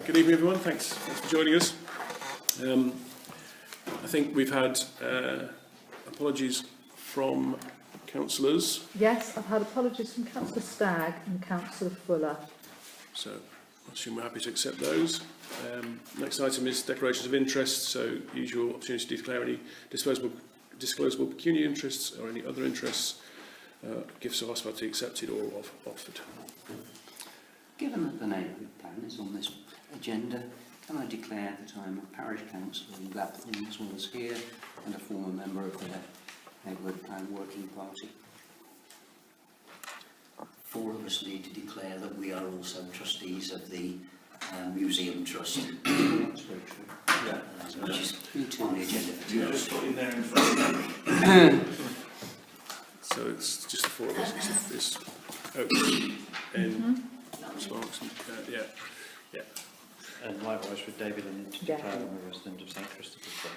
Good evening, everyone. Thanks for joining us. I think we've had apologies from councillors. Yes, I've had apologies from Councillor Stagg and Councillor Fuller. So I assume we're happy to accept those. Next item is declarations of interest. So usual opportunity to declare any disclosable pecuniary interests or any other interests, gifts of hospitality accepted or offered. Given that the neighbourhood plan is on this agenda, can I declare that I am a parish councillor in Gladstone as well as here and a former member of the neighbourhood plan working party? 4 of us need to declare that we are also trustees of the museum trust. That's very true. Yeah. Which is on the agenda for you just got in there in front of me. So it's just the 4 of us. It's Oak, Sparks, yeah. And likewise with David and to declare I'm a resident of St Christopher's Day.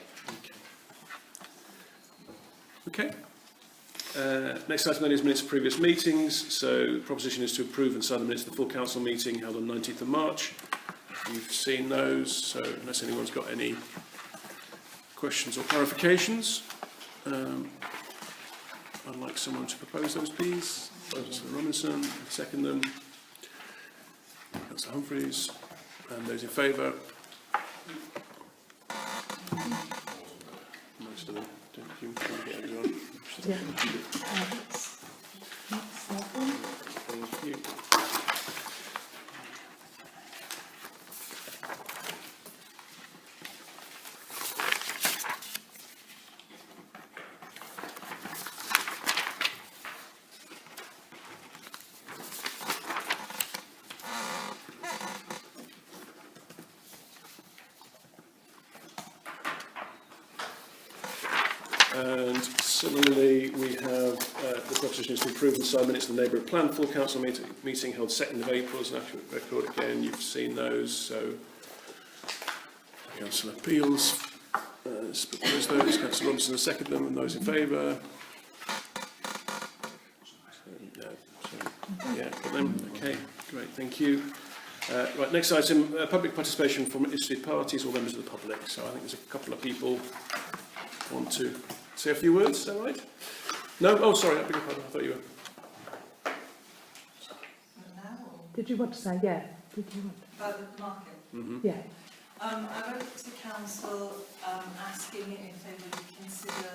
Okay. Next item then is minutes of previous meetings. So the proposition is to approve and sign the minutes of the full council meeting held on 19th of March. You've seen those, so unless anyone's got any questions or clarifications, I'd like someone to propose those, please. Councillor Robinson, second them. Councillor Humphreys, and those in favour. Most of them. Don't you get everyone? Yeah. Thank you. And similarly, we have the proposition is to approve and sign minutes of the neighbourhood plan full council meeting held 2nd of April as an accurate record. Again, you've seen those. So, Councillor Peels proposed those. Councillor Robinson has seconded them, and those in favour. Yeah, got them. Okay, great. Thank you. Right, next item: public participation from interested parties or members of the public. So, I think there's a couple of people who want to say a few words, is that right? No? Oh, sorry, I beg your pardon, I thought you were... Did you want to say, yeah? Did you want to? About the market? Mm-hmm. Yeah. I wrote to council asking if they would consider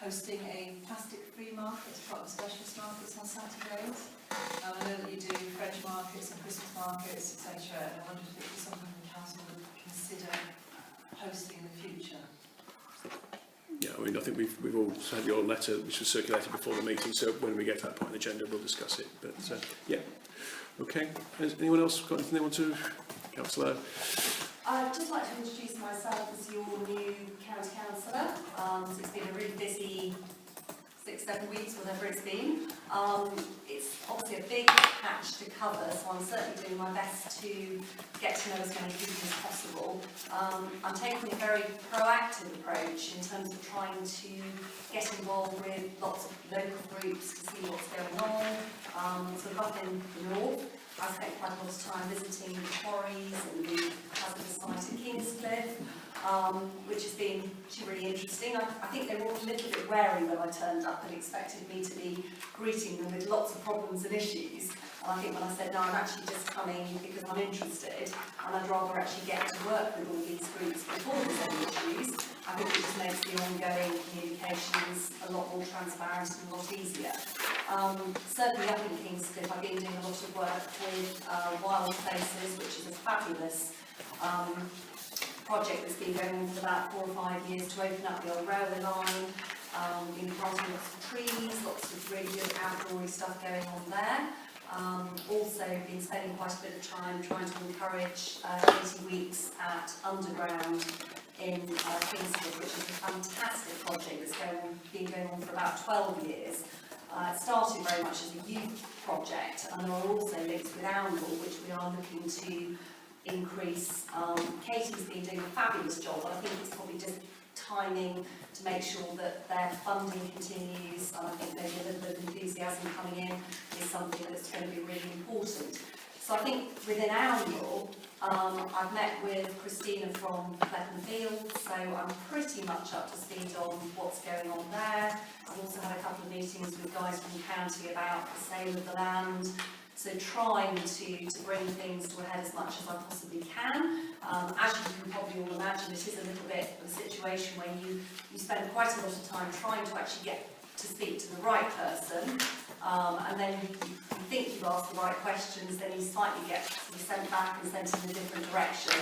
hosting a plastic-free market as part of specialist markets on Saturdays. I know that you do French markets and Christmas markets, etc. And I wondered if it was something the council would consider hosting in the future. Yeah, I mean, I think we've all had your letter, which was circulated before the meeting, so when we get to that point in the agenda, we'll discuss it. But, yeah. Okay. Has anyone else got anything they want to? Councillor? I'd just like to introduce myself as your new county councillor. So it's been a really busy 6-7 weeks, whatever it's been. It's obviously a big patch to cover, so I'm certainly doing my best to get to know as many people as possible. I'm taking a very proactive approach in terms of trying to get involved with lots of local groups to see what's going on. So up in the north, I spent quite a lot of time visiting the quarries and the hazardous site at Kingscliff, which has been really interesting. I think they were all a little bit wary when I turned up and expected me to be greeting them with lots of problems and issues. And I think when I said, no, I'm actually just coming because I'm interested and I'd rather actually get to work with all these groups before there's any issues, I think it just makes the ongoing communications a lot more transparent and a lot easier. Certainly up in Kingscliff, I've been doing a lot of work with Wild Places, which is a fabulous project that's been going on for about 4 or 5 years to open up the old railway line. Been planting lots of trees, lots of really good outdoorsy stuff going on there. Also been spending quite a bit of time trying to encourage 80 weeks at Underground in Kingscliff, which is a fantastic project that's been going on for about 12 years. It started very much as a youth project, and there are also links with Oundle, which we are looking to increase. Katie's been doing a fabulous job, but I think it's probably just timing to make sure that their funding continues, and I think maybe a little bit of enthusiasm coming in is something that's going to be really important. So I think within Oundle, I've met with Christina from Pleckham Fields, so I'm pretty much up to speed on what's going on there. I've also had a couple of meetings with guys from the county about the sale of the land, so trying to bring things to a head as much as I possibly can. As you can probably all imagine, it is a little bit of a situation where you spend quite a lot of time trying to actually get to speak to the right person, and then you think you've asked the right questions, then you slightly get sort of sent back and sent in a different direction.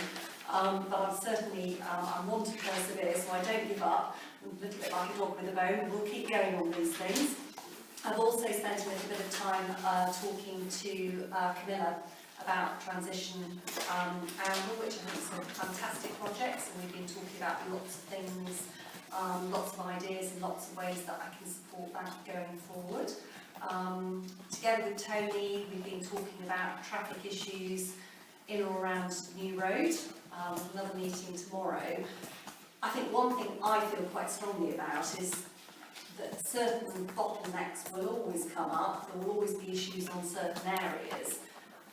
But I'm certainly, I want to persevere, so I don't give up. A little bit like a dog with a bone, and we'll keep going on these things. I've also spent a little bit of time talking to Camilla about Transition Oundle, which I think is a fantastic project, and we've been talking about lots of things, lots of ideas and lots of ways that I can support that going forward. Together with Tony, we've been talking about traffic issues in or around New Road, another meeting tomorrow. I think one thing I feel quite strongly about is that certain bottlenecks will always come up, there will always be issues on certain areas,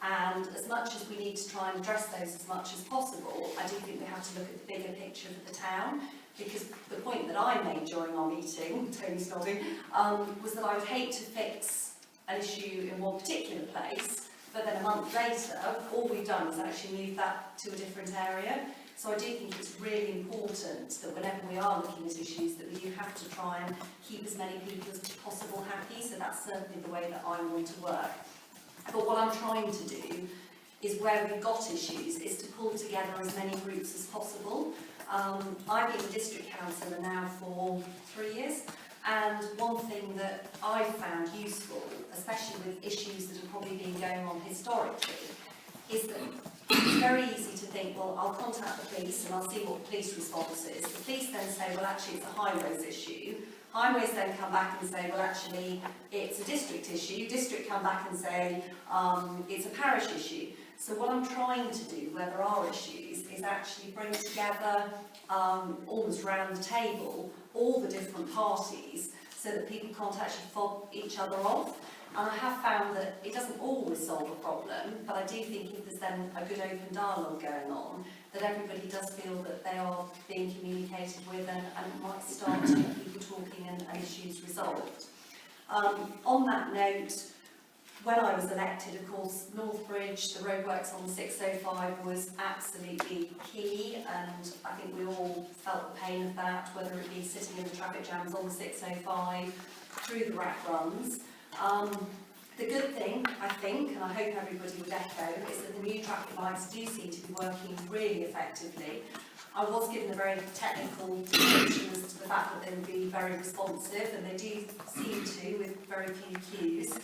and as much as we need to try and address those as much as possible, I do think we have to look at the bigger picture for the town, because the point that I made during our meeting, Tony's nodding, was that I would hate to fix an issue in one particular place, but then a month later, all we've done is actually move that to a different area. So I do think it's really important that whenever we are looking at issues, that we do have to try and keep as many people as possible happy, so that's certainly the way that I want to work. But what I'm trying to do is, where we've got issues, is to pull together as many groups as possible. I've been a district councillor now for 3 years, and one thing that I've found useful, especially with issues that have probably been going on historically, is that it's very easy to think, well, I'll contact the police and I'll see what the police response is. The police then say, well, actually, it's a highways issue. Highways then come back and say, well, actually, it's a district issue. District come back and say, it's a parish issue. So what I'm trying to do, where there are issues, is actually bring together, almost round the table, all the different parties, so that people can't actually fob each other off. And I have found that it doesn't always solve a problem, but I do think if there's then a good open dialogue going on, that everybody does feel that they are being communicated with, and it might start to get people talking and issues resolved. On that note, when I was elected, of course, Northbridge, the roadworks on the 605 was absolutely key, and I think we all felt the pain of that, whether it be sitting in the traffic jams on the 605, through the rack runs. The good thing, I think, and I hope everybody would echo, is that the new traffic lights do seem to be working really effectively. I was given a very technical description as to the fact that they would be very responsive, and they do seem to, with very few queues.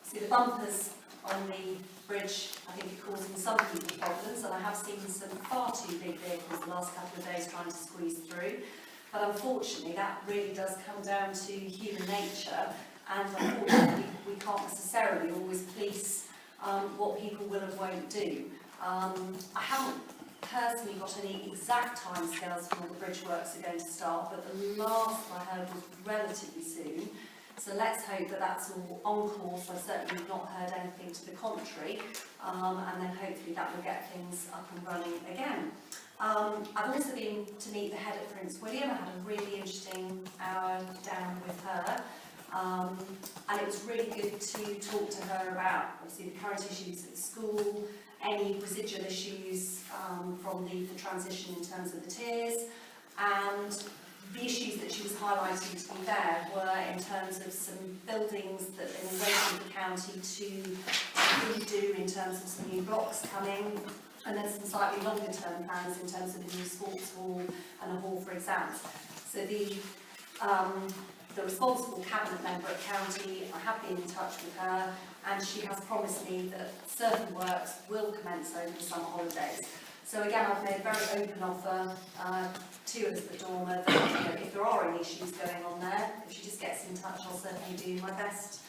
See, the bumpers on the bridge, I think, are causing some people problems, and I have seen some far too big vehicles the last couple of days trying to squeeze through. But unfortunately, that really does come down to human nature, and unfortunately, we can't necessarily always police what people will and won't do. I haven't personally got any exact timescales for when the bridge works are going to start, but the last I heard was relatively soon. So let's hope that that's all on course. I've certainly not heard anything to the contrary, and then hopefully that will get things up and running again. I've also been to meet the head at Prince William. I had a really interesting hour down with her, and it was really good to talk to her about, obviously, the current issues at the school, any residual issues from the transition in terms of the tiers, and the issues that she was highlighting to me there were in terms of some buildings that they were waiting for the county to redo in terms of some new blocks coming, and then some slightly longer term plans in terms of a new sports hall and a hall for exams. So the responsible cabinet member at county, I have been in touch with her, and she has promised me that certain works will commence over the summer holidays. So again, I've made a very open offer to Elizabeth Dormer that if there are any issues going on there, if she just gets in touch, I'll certainly do my best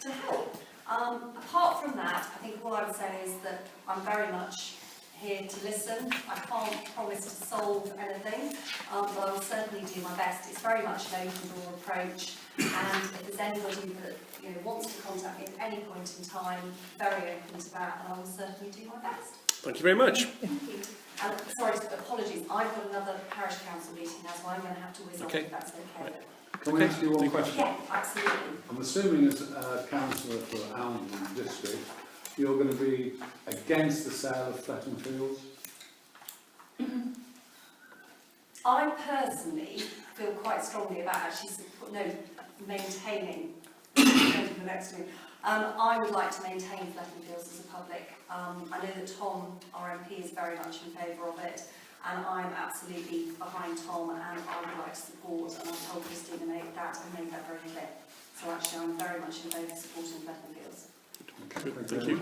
to help. Apart from that, I think all I would say is that I'm very much here to listen. I can't promise to solve anything, but I will certainly do my best. It's very much an open door approach, and if there's anybody that wants to contact me at any point in time, very open to that, and I will certainly do my best. Thank you very much. Thank you. And sorry, apologies, I've got another parish council meeting now, so I'm going to have to whiz off if that's okay. Right. Can we ask you one question? Yeah, absolutely. I'm assuming as a councillor for Almondham District, you're going to be against the sale of Fletton Fields? I personally feel quite strongly about actually maintaining the next one. I would like to maintain Fletton Fields as a public. I know that Tom, our MP, is very much in favour of it, and I'm absolutely behind Tom, and I would like to support, and I've told Christina make that very clear. So actually I'm very much in favour of supporting Fletton Fields. Good, thank you.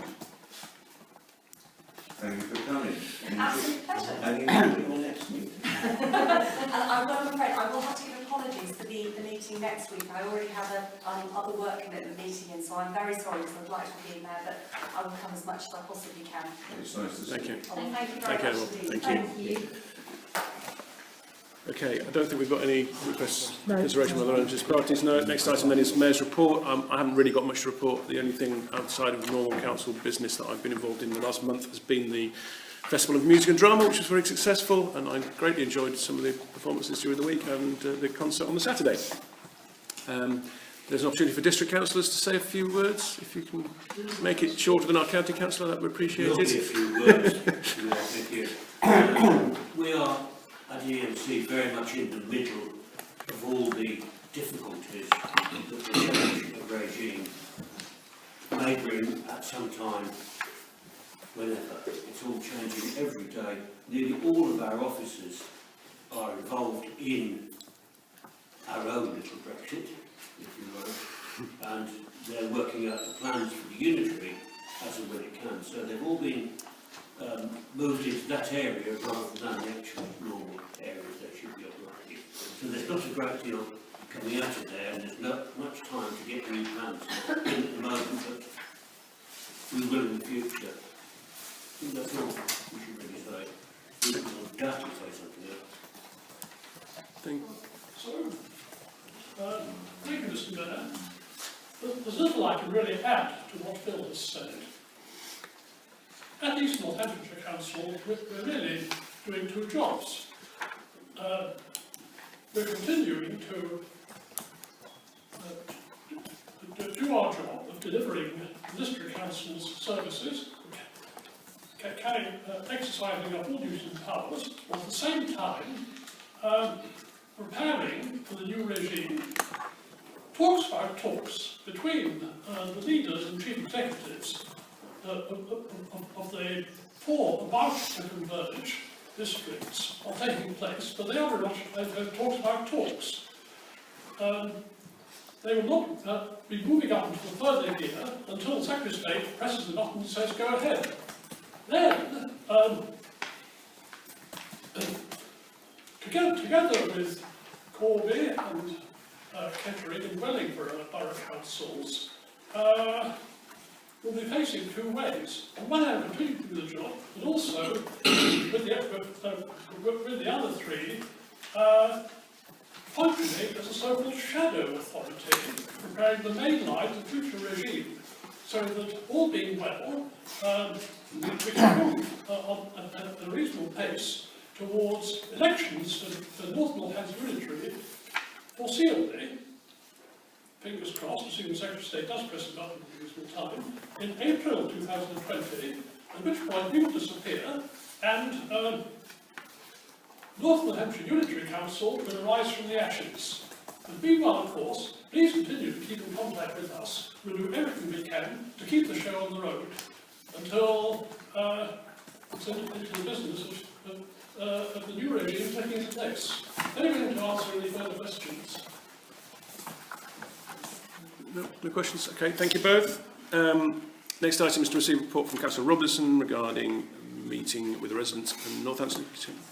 Thank you for coming. Absolute pleasure. And you will be on next meeting. And I'm afraid I will have to give apologies for the meeting next week. I already have a other work commitment meeting in, so I'm very sorry because I'd like to be in there, but I will come as much as I possibly can. It's nice to see Thank you. Thank you Thank very you, much everyone. indeed. Thank you. Okay, I don't think we've got any requests for No. consideration of other interested parties. No. Next item then is Mayor's report. I haven't really got much to report. The only thing outside of normal council business that I've been involved in the last month has been the Festival of Music and Drama, which was very successful, and I greatly enjoyed some of the performances during the week and the concert on the Saturday. There's an opportunity for district councillors to say a few words. If you can make it shorter than our county councillor, that would be appreciated. Will be a few words. Thank you. We are at EMC very much in the middle of all the difficulties that the change of regime may bring at some time, whenever. It's all changing every day. Nearly all of our officers are involved in our own little Brexit, if you will, and they're working out the plans for the unitary as and when it can. So they've all been moved into that area rather than the actual normal areas they should be operating. So there's not a great deal coming out of there, and there's not much time to get new plans in at the moment, but we will in the future. I think that's all we should really say. We can undoubtedly say something else. Thank you, Mr. Mayor. There's little I can really add to what Bill has said. At East Northamptonshire Council, we're really doing two jobs. We're continuing to do our job of delivering the District Council's services, exercising our full duties and powers, while at the same time preparing for the new regime. Talks about talks between the leaders and chief executives of the four about to converge districts are taking place, but they are very much talks about talks. They will not be moving up into the third gear until the Secretary of State presses the button and says go ahead. Then, together with Corby and Kettering and Wellington borough councils, we'll be facing two ways. On one hand, continue to do the job, but also with the other three, functioning as a so-called shadow authority, preparing the main line of the future regime, so that all being well, we can move at a reasonable pace towards elections for North Northampton Unitary, foreseeably, fingers crossed, assuming the Secretary of State does press the button at a reasonable time, in April 2020, at which point we will disappear, and North Northamptonshire Unitary Council will arise from the ashes. And meanwhile, of course, please continue to keep in contact with us. We'll do everything we can to keep the show on the road until it's into the business of the new regime taking its place. Anybody to answer any further questions? No questions? Okay, thank you both. Next item is to receive a report from Councillor Robertson regarding meeting with the residents of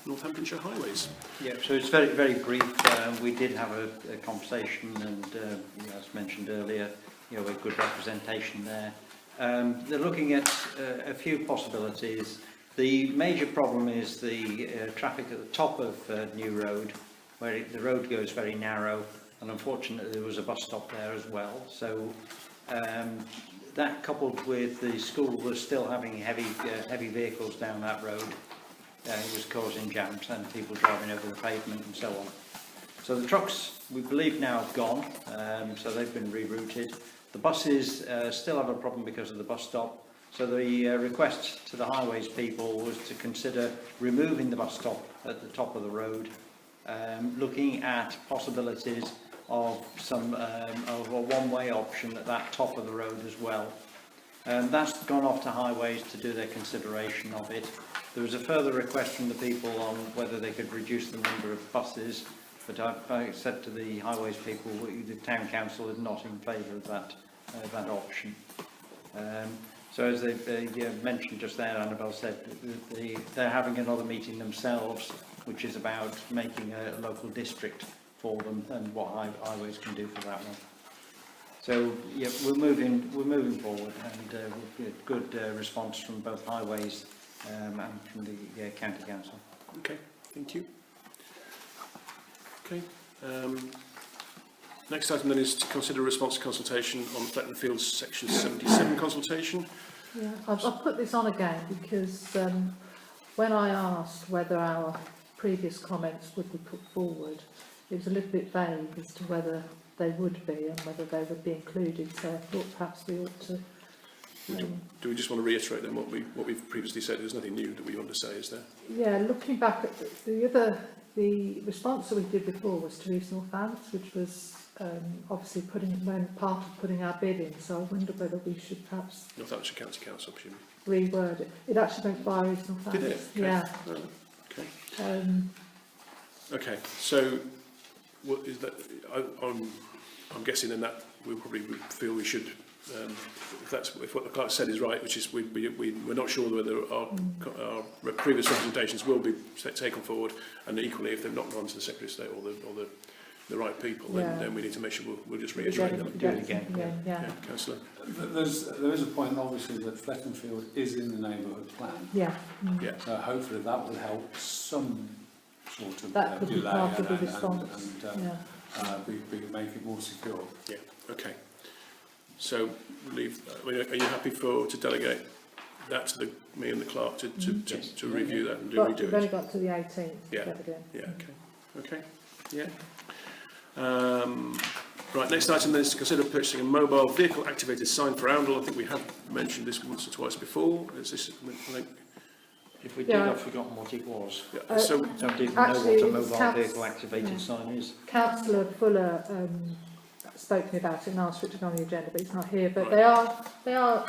Northamptonshire Highways. Yeah, so it's very, very brief. We did have a conversation, and as mentioned earlier, a good representation there. They're looking at a few possibilities. The major problem is the traffic at the top of New Road, where the road goes very narrow, and unfortunately there was a bus stop there as well. So that, coupled with the school was still having heavy vehicles down that road, it was causing jams and people driving over the pavement and so on. So the trucks, we believe, now have gone, so they've been rerouted. The buses still have a problem because of the bus stop. So the request to the highways people was to consider removing the bus stop at the top of the road, looking at possibilities of of a one-way option at that top of the road as well. That's gone off to highways to do their consideration of it. There was a further request from the people on whether they could reduce the number of buses, but I said to the highways people, the town council is not in favour of that option. So as they mentioned just there, Annabelle said, they're having another meeting themselves, which is about making a local district for them and what highways can do for that one. So yeah, we're moving forward, and with good response from both highways and from the county council. Okay, thank you. Okay. Next item then is to consider a response to consultation on Fletton Fields Section 77 consultation. Yeah, I'll put this on again because when I asked whether our previous comments would be put forward, it was a little bit vague as to whether they would be and whether they would be included. So I thought perhaps we ought to. Do we just want to reiterate then what we've previously said? There's nothing new that we want to say, is there? Yeah, looking back at the response that we did before was to East Northants, which was obviously part of putting our bid in. So I wonder whether we should perhaps Northamptonshire County Council, presumably. reword it. It actually went via East Northants. Did it? Okay. Yeah. Okay. Okay. So, what is that? I'm guessing then that we probably feel we should. If what the clerk said is right, which is we're not sure whether our previous representations will be taken forward, and equally if they've not gone to the Secretary of State or the right people, then we need to make sure we'll just reiterate them and do it again. Yeah. Councillor. There is a point, obviously, that Fletton Field is in the neighbourhood plan. Yeah. Yeah. So hopefully that will help some sort of That could be delay part of the response. make it more secure. Yeah. Okay. So, are you happy to delegate that to me and the clerk to review that and redo it? We've only got to the 18th. Yeah. Again. Yeah. Okay. Yeah. Right. Next item then is to consider purchasing a mobile vehicle activated sign for Oundle. I think we have mentioned this once or twice before. Is this? I think. If we did, I've forgotten what it was. Yeah. So don't even know what a mobile vehicle activated sign is. Councillor Fuller spoke to me about it and asked for it to go on the agenda, but he's not here. But Right. they are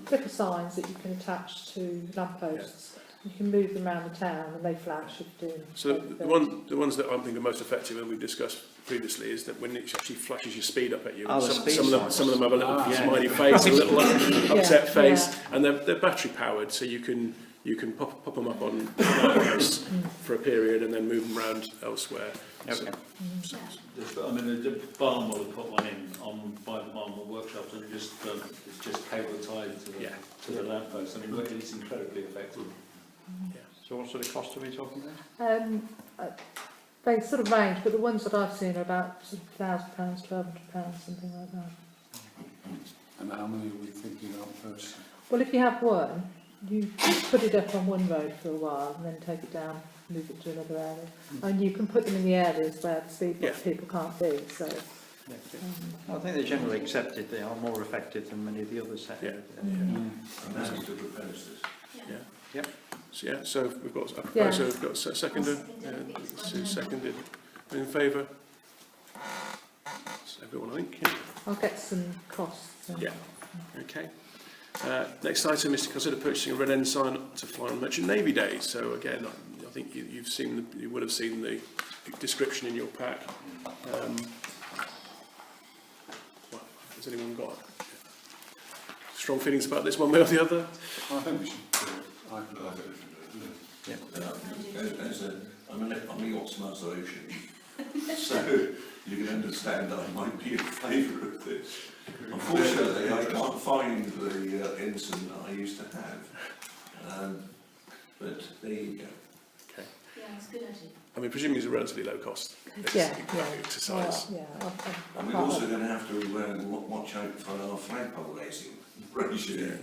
clipper signs that you can attach to lampposts. You can move them around the town and they flash if doing. So the ones that I think are most effective, and we've discussed previously, is that when it actually flashes your speed up at you. Oh, Some of them have a little smiley face, a little upset face, and they're battery powered, so you can pop them up on lampposts for a period and then move them around elsewhere. Okay. The barn will have put one in by the Barnwell workshops, and it's just cable tied to the lamppost. It's incredibly effective. So what sort of cost are we talking about? They sort of range, but the ones that I've seen are about sort of £1,000, £1,200, something like that. And how many are we thinking of purchasing? Well, if you have one, you put it up on one road for a while and then take it down, move it to another area. And you can put them in the areas where the speed box people can't be. So, I think they're generally accepted. They are more effective than many of the others. And that's to the premises. Yeah. Yep. So we've got a proposer, we've got a seconder. Sue seconded. In favour? That's everyone, I think. Yeah. I'll get some costs. Yeah. Okay. Next item is to consider purchasing a red end sign to fly on Merchant Navy Day. So again, I think you would have seen the description in your pack. Has anyone got strong feelings about this one way or the other? I think we should do it. I'm a yachtsman association, so you can understand that I might be in favour of this. Unfortunately, I can't find the ensign that I used to have. but there you go. Okay. Yeah, it's a good idea. I mean, presumably it's a relatively low cost Yeah, exercise. And we're also going to have to watch out for our flagpole racing regime.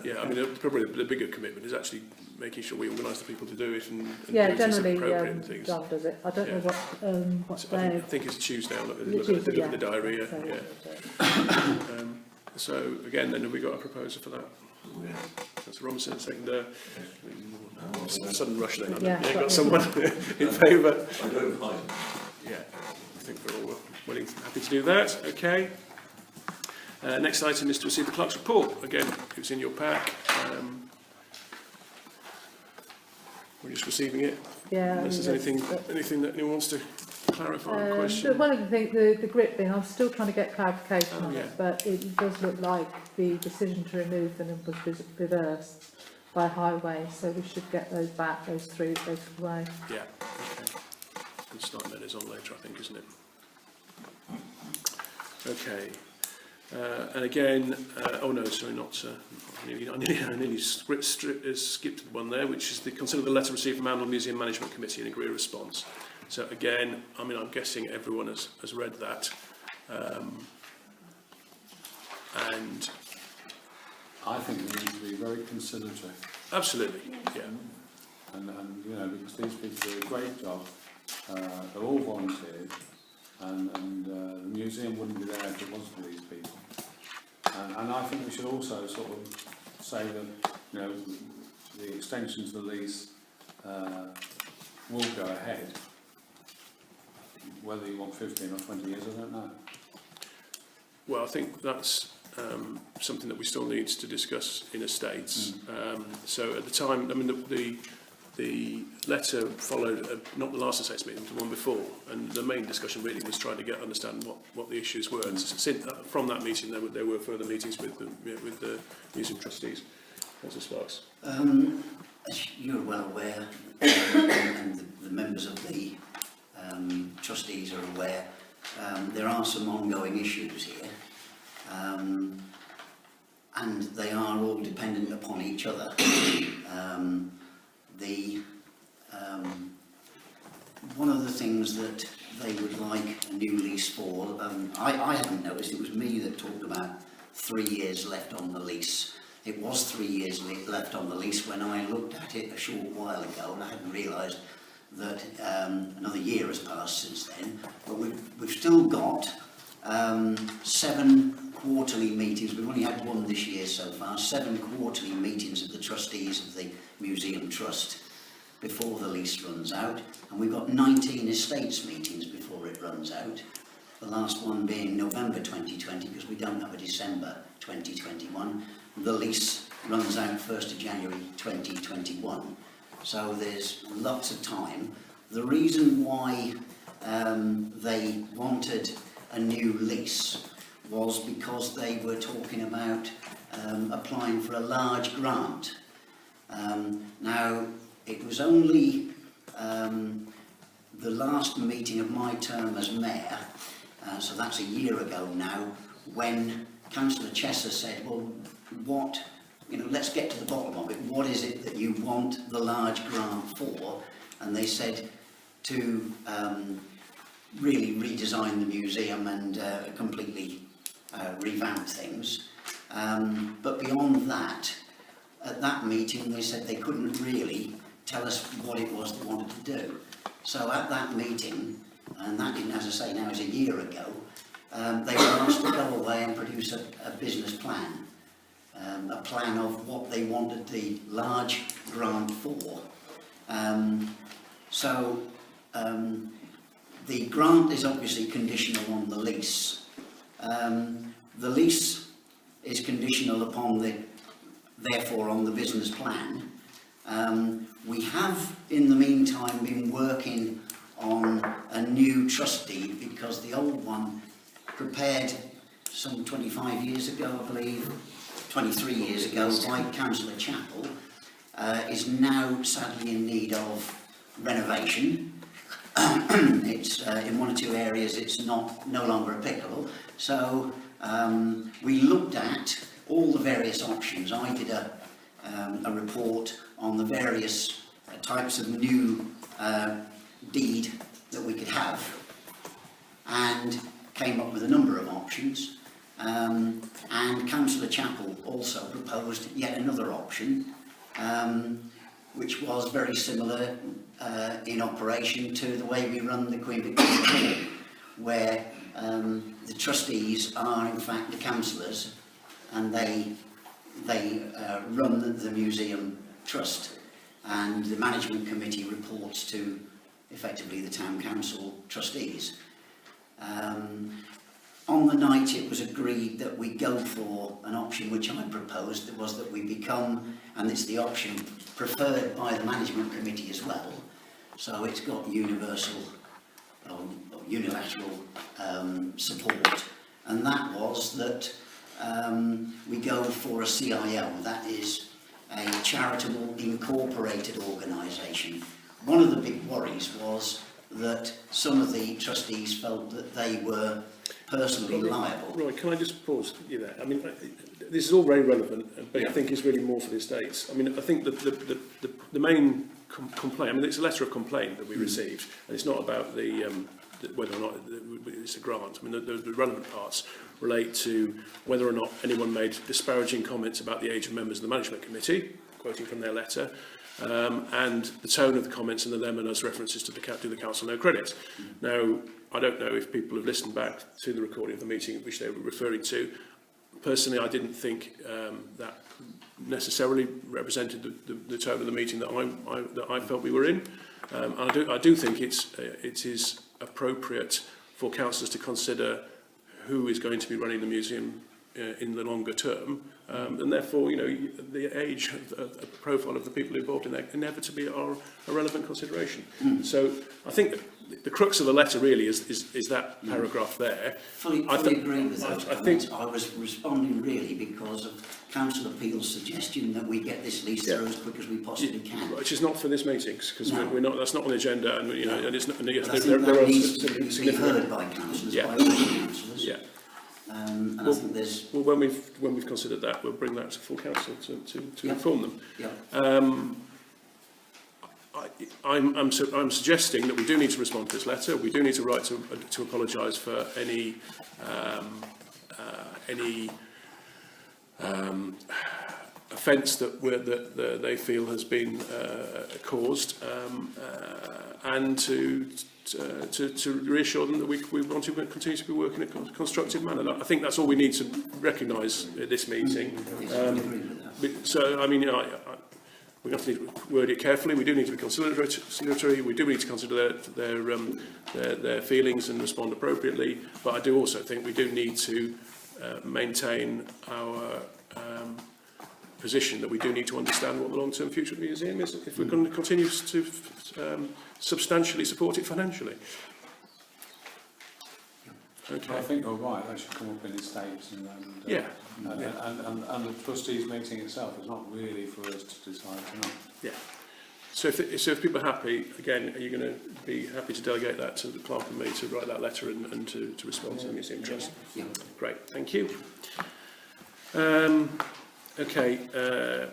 Yeah, I mean, probably the bigger commitment is actually making sure we organise the people to do it and yeah, do it as generally appropriate and things. John does it. I don't know what So day. I think it's Tuesday. I'll look at It is, the diary. So, Yeah. So again, then have we got a proposer for that? Yeah. That's Robinson, second. Sudden rush then. Yeah, Got someone in favour? I don't mind. Yeah, I think we're all willing, happy to do that. Okay. Next item is to receive the clerk's report. Again, it's in your pack. We're just receiving it. Yeah. Unless there's anything that anyone wants to clarify or So question. one of the things, the grip thing, I'm still trying to get clarification on yeah. it, but it does look like the decision to remove them was reversed by Highway, so we should get those back, those three away. Yeah, okay. And Snipe is on later, I think, isn't it? Okay. And again, oh no, sorry, not. I nearly skipped one there, which is the consider the letter received from Arundel Museum Management Committee and agree a response. So again, I mean, I'm guessing everyone has read that, and I think we need to be very conciliatory. absolutely, yeah, And you know, because these people do a great job, they're all volunteers, and the museum wouldn't be there if it wasn't for these people. And I think we should also sort of say that, you know, the extension to the lease will go ahead. Whether you want 15 or 20 years, I don't know. well, I think that's something that we still need to discuss in estates. So at the time, I mean, the letter followed not the last estates meeting, but the one before, and the main discussion really was trying to understand what the issues were. And since from that meeting, there were further meetings with the museum trustees. Councillor Sparks. As you're well aware, and the members of the trustees are aware, there are some ongoing issues here, and they are all dependent upon each other. One of the things that they would like a new lease for, I haven't noticed, it was me that talked about 3 years left on the lease. It was 3 years left on the lease when I looked at it a short while ago, and I hadn't realised that another year has passed since then. But we've still got 7 quarterly meetings. We've only had one this year so far. 7 quarterly meetings of the trustees of the Museum Trust before the lease runs out, and we've got 19 estates meetings before it runs out. The last one being November 2020, because we don't have a December 2021. The lease runs out 1st of January 2021. So there's lots of time. The reason why they wanted a new lease was because they were talking about applying for a large grant. Now, it was only the last meeting of my term as mayor, so that's a year ago now, when Councillor Chesser said, well, let's get to the bottom of it. What is it that you want the large grant for? And they said to really redesign the museum and completely revamp things. But beyond that, at that meeting, they said they couldn't really tell us what it was they wanted to do. So at that meeting, and that, as I say, now is a year ago, they were asked to go away and produce a business plan. A plan of what they wanted the large grant for. The grant is obviously conditional on the lease. The lease is conditional upon therefore on the business plan. We have in the meantime been working on a new trustee because the old one prepared some 25 years ago, I believe, 23 years ago by Councillor Chappell, is now sadly in need of renovation. It's in one or two areas it's no longer applicable. So we looked at all the various options. I did a report on the various types of new deed that we could have, and came up with a number of options. And Councillor Chappell also proposed yet another option, which was very similar in operation to the way we run the Queen Victoria Hall, where the trustees are in fact the councillors, and they run the museum trust, and the management committee reports to effectively the town council trustees. On the night it was agreed that we go for an option which I proposed, that was that we become, and it's the option preferred by the management committee as well, so it's got universal, unilateral support, and that was that we go for a CIO, that is a charitable incorporated organisation. One of the big worries was that some of the trustees felt that they were personally liable. Right, can I just pause you there? I mean, this is all very relevant, but Yeah. I think it's really more for the estates. I mean, I think the main complaint, I mean, it's a letter of complaint that we received, and it's not about whether or not it's a grant. I mean, the relevant parts relate to whether or not anyone made disparaging comments about the age of members of the management committee, quoting from their letter, and the tone of the comments in the letter as references to do the council no credit. Now, I don't know if people have listened back to the recording of the meeting which they were referring to. Personally, I didn't think that necessarily represented the tone of the meeting that I felt we were in. I do think it is appropriate for councillors to consider who is going to be running the museum in the longer term, and therefore, you know, the age, the profile of the people involved in that inevitably are a relevant consideration. So I think the crux of the letter really is that paragraph there. Fully agree with those comments. I was responding really because of Councillor Peel's suggestion that we get this lease through as quick as we possibly can. Which is not for this meeting, because we're not. That's not on the agenda, and you know, and it's not. And yes, But I think there that are needs to be significant. heard by councillors, Yeah. by all councillors. Yeah. And Well, I think there's... Well, when we've considered that, we'll bring that to full council to Yeah. inform them. Yeah. I'm suggesting that we do need to respond to this letter. We do need to write to apologise for any offence that they feel has been caused, and to reassure them that we want to continue to be working in a constructive manner. I think that's all we need to recognise at this meeting. So, I mean, you know, we have to need to word it carefully. We do need to be conciliatory. We do need to consider their feelings and respond appropriately. But I do also think we do need to maintain our position that we do need to understand what the long-term future of the museum is if we're going to continue to substantially support it financially. Okay. I think you're right, that should come up in estates and the trustees meeting itself is not really for us to decide tonight. Yeah. So if people are happy, again, are you going to be happy to delegate that to the clerk and me to write that letter and to respond to the Museum Trust? Yeah. Great, thank you. Okay,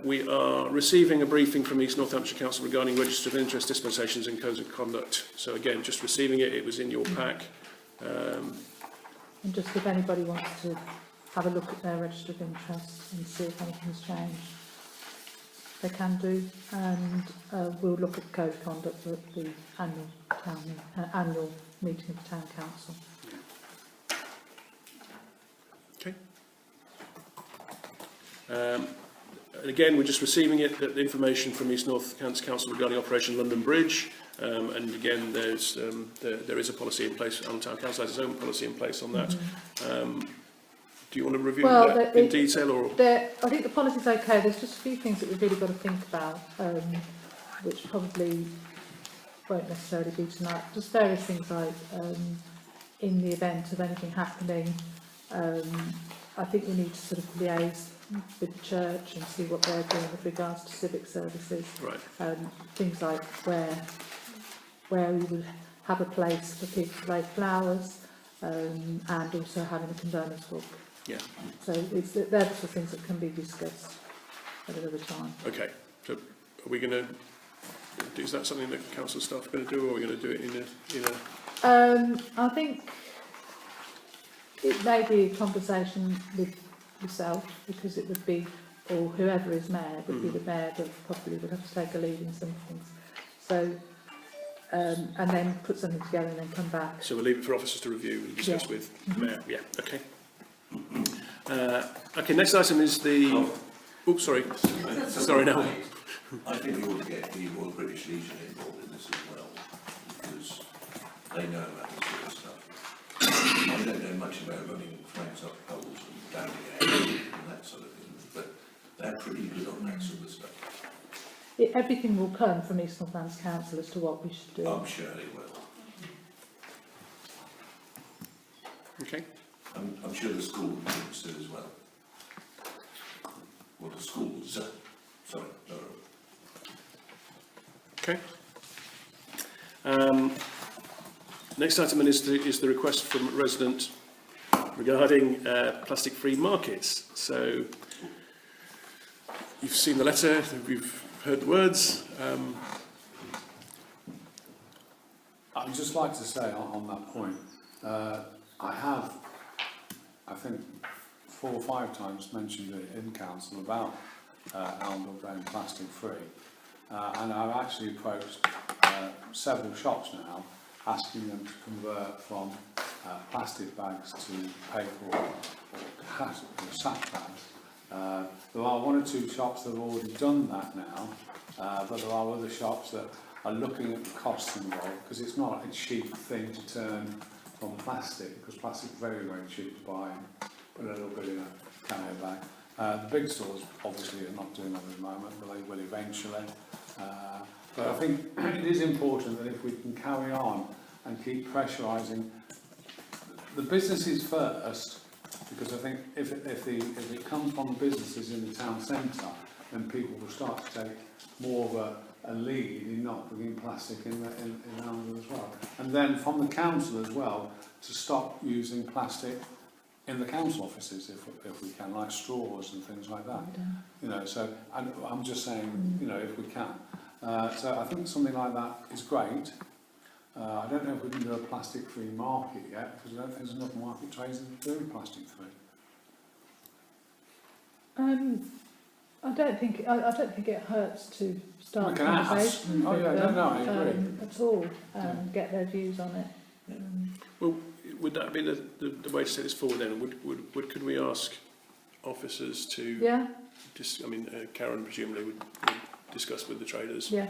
we are receiving a briefing from East Northamptonshire Council regarding registered interest dispensations and codes of conduct. So again, just receiving it, it was in your pack. And just if anybody wants to have a look at their register of interest and see if anything's changed, they can do. And we'll look at the code of conduct at the annual meeting of the Town Council. Okay. And again, we're just receiving it, the information from East Northampton Council regarding Operation London Bridge. And again, there is a policy in place, and Town Council has its own policy in place on that. Do you want to review that in detail? Or? I think the policy's okay. There's just a few things that we've really got to think about, which probably won't necessarily be tonight. Just various things like, in the event of anything happening, I think we need to sort of liaise with the church and see what they're doing with regards to civic services. Right. Things like where we would have a place for people to lay flowers, and also having a condolence book. Yeah. So they're the things that can be discussed at another time. Okay. So we going to, is that something that council staff are going to do, or are we going to do it in a I think it may be a conversation with yourself, because it would be, or whoever is mayor, would be the mayor that probably would have to take a lead in some things. So, and then put something together and then come back. So we'll leave it for officers to review and discuss Yeah. with the mayor. Yeah, okay. Okay, next item is the... Oops, sorry. Sorry, no. I think we ought to get the Royal British Legion involved in this as well, because they know about this sort of stuff. I don't know much about running flags up poles and down the air and that sort of thing, but they're pretty good on that sort of stuff. Everything will come from East Northlands Council as to what we should do. I'm sure they will. Okay. I'm sure the school will do as well. Well, the schools, sorry, no. Okay. Next item is the request from a resident regarding plastic-free markets. So you've seen the letter, we've heard the words. I'd just like to say on that point, I have, I think, 4 or 5 times mentioned it in council about Elmville going plastic free, and I've actually approached several shops now asking them to convert from plastic bags to paper or sack bags. There are 1 or 2 shops that have already done that now, but there are other shops that are looking at the costs involved, because it's not a cheap thing to turn from plastic, because plastic is very, very cheap to buy and put a little bit in a carrier bag. The big stores obviously are not doing that at the moment, but they will eventually. But I think it is important that if we can carry on and keep pressurising the businesses first, because I think if it comes from the businesses in the town centre, then people will start to take more of a lead in not bringing plastic in Elmville as well. And then from the council as well, to stop using plastic in the council offices if we can, like straws and things like that. You know, so and I'm just saying, you know, if we can. So I think something like that is great. I don't know if we can do a plastic-free market yet, because I don't think there's enough market traders that do plastic-free. I don't think it hurts to start We can ask. conversations Oh, yeah, with them, no, I agree. at all, get their views on it. Well, would that be the way to take this forward then? Could we ask officers to... Yeah, I mean, Karen presumably would discuss with the traders. yeah.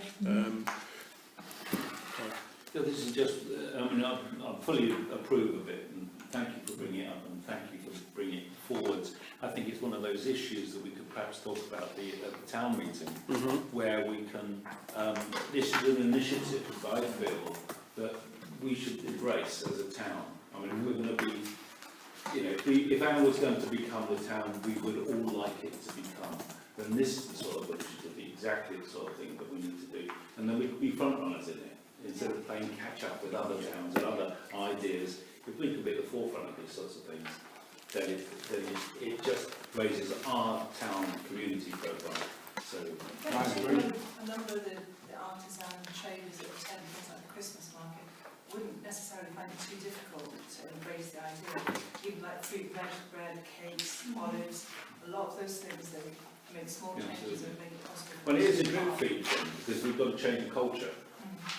So this is just, I mean, I fully approve of it, and thank you for bringing it up, and thank you for bringing it forward. I think it's one of those issues that we could perhaps talk about at the town meeting, where we can, this is an initiative that I feel that we should embrace as a town. I mean, if we're going to be, you know, if Anne was going to become the town we would all like it to become, then this is the sort of initiative, exactly the sort of thing that we need to do. And then we could be front runners in it, instead of playing catch up with other towns and other ideas. If we could be at the forefront of these sorts of things, then it just raises our town community profile. So I agree. A number of the artisan traders that attend things like the Christmas market wouldn't necessarily find it too difficult to embrace the idea. Even like fruit, veg, bread, cakes, olives, a lot of those things that make small changes and make it possible. well, it is a drip feed thing, because we've got to change the culture.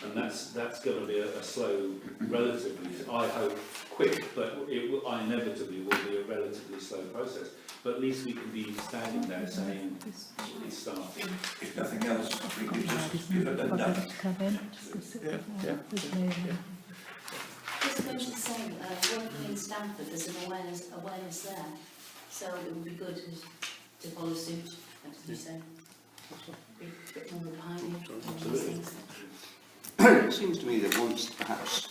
And that's going to be a slow, relatively, I hope, quick, but it will, inevitably will be a relatively slow process. But at least we can be standing there saying it's starting. If nothing else, we could just give it a nudge. Just going to say, working in Stamford, there's an awareness there, so it would be good to follow suit, as you say. Be a bit more pioneer on these things. It seems to me that once perhaps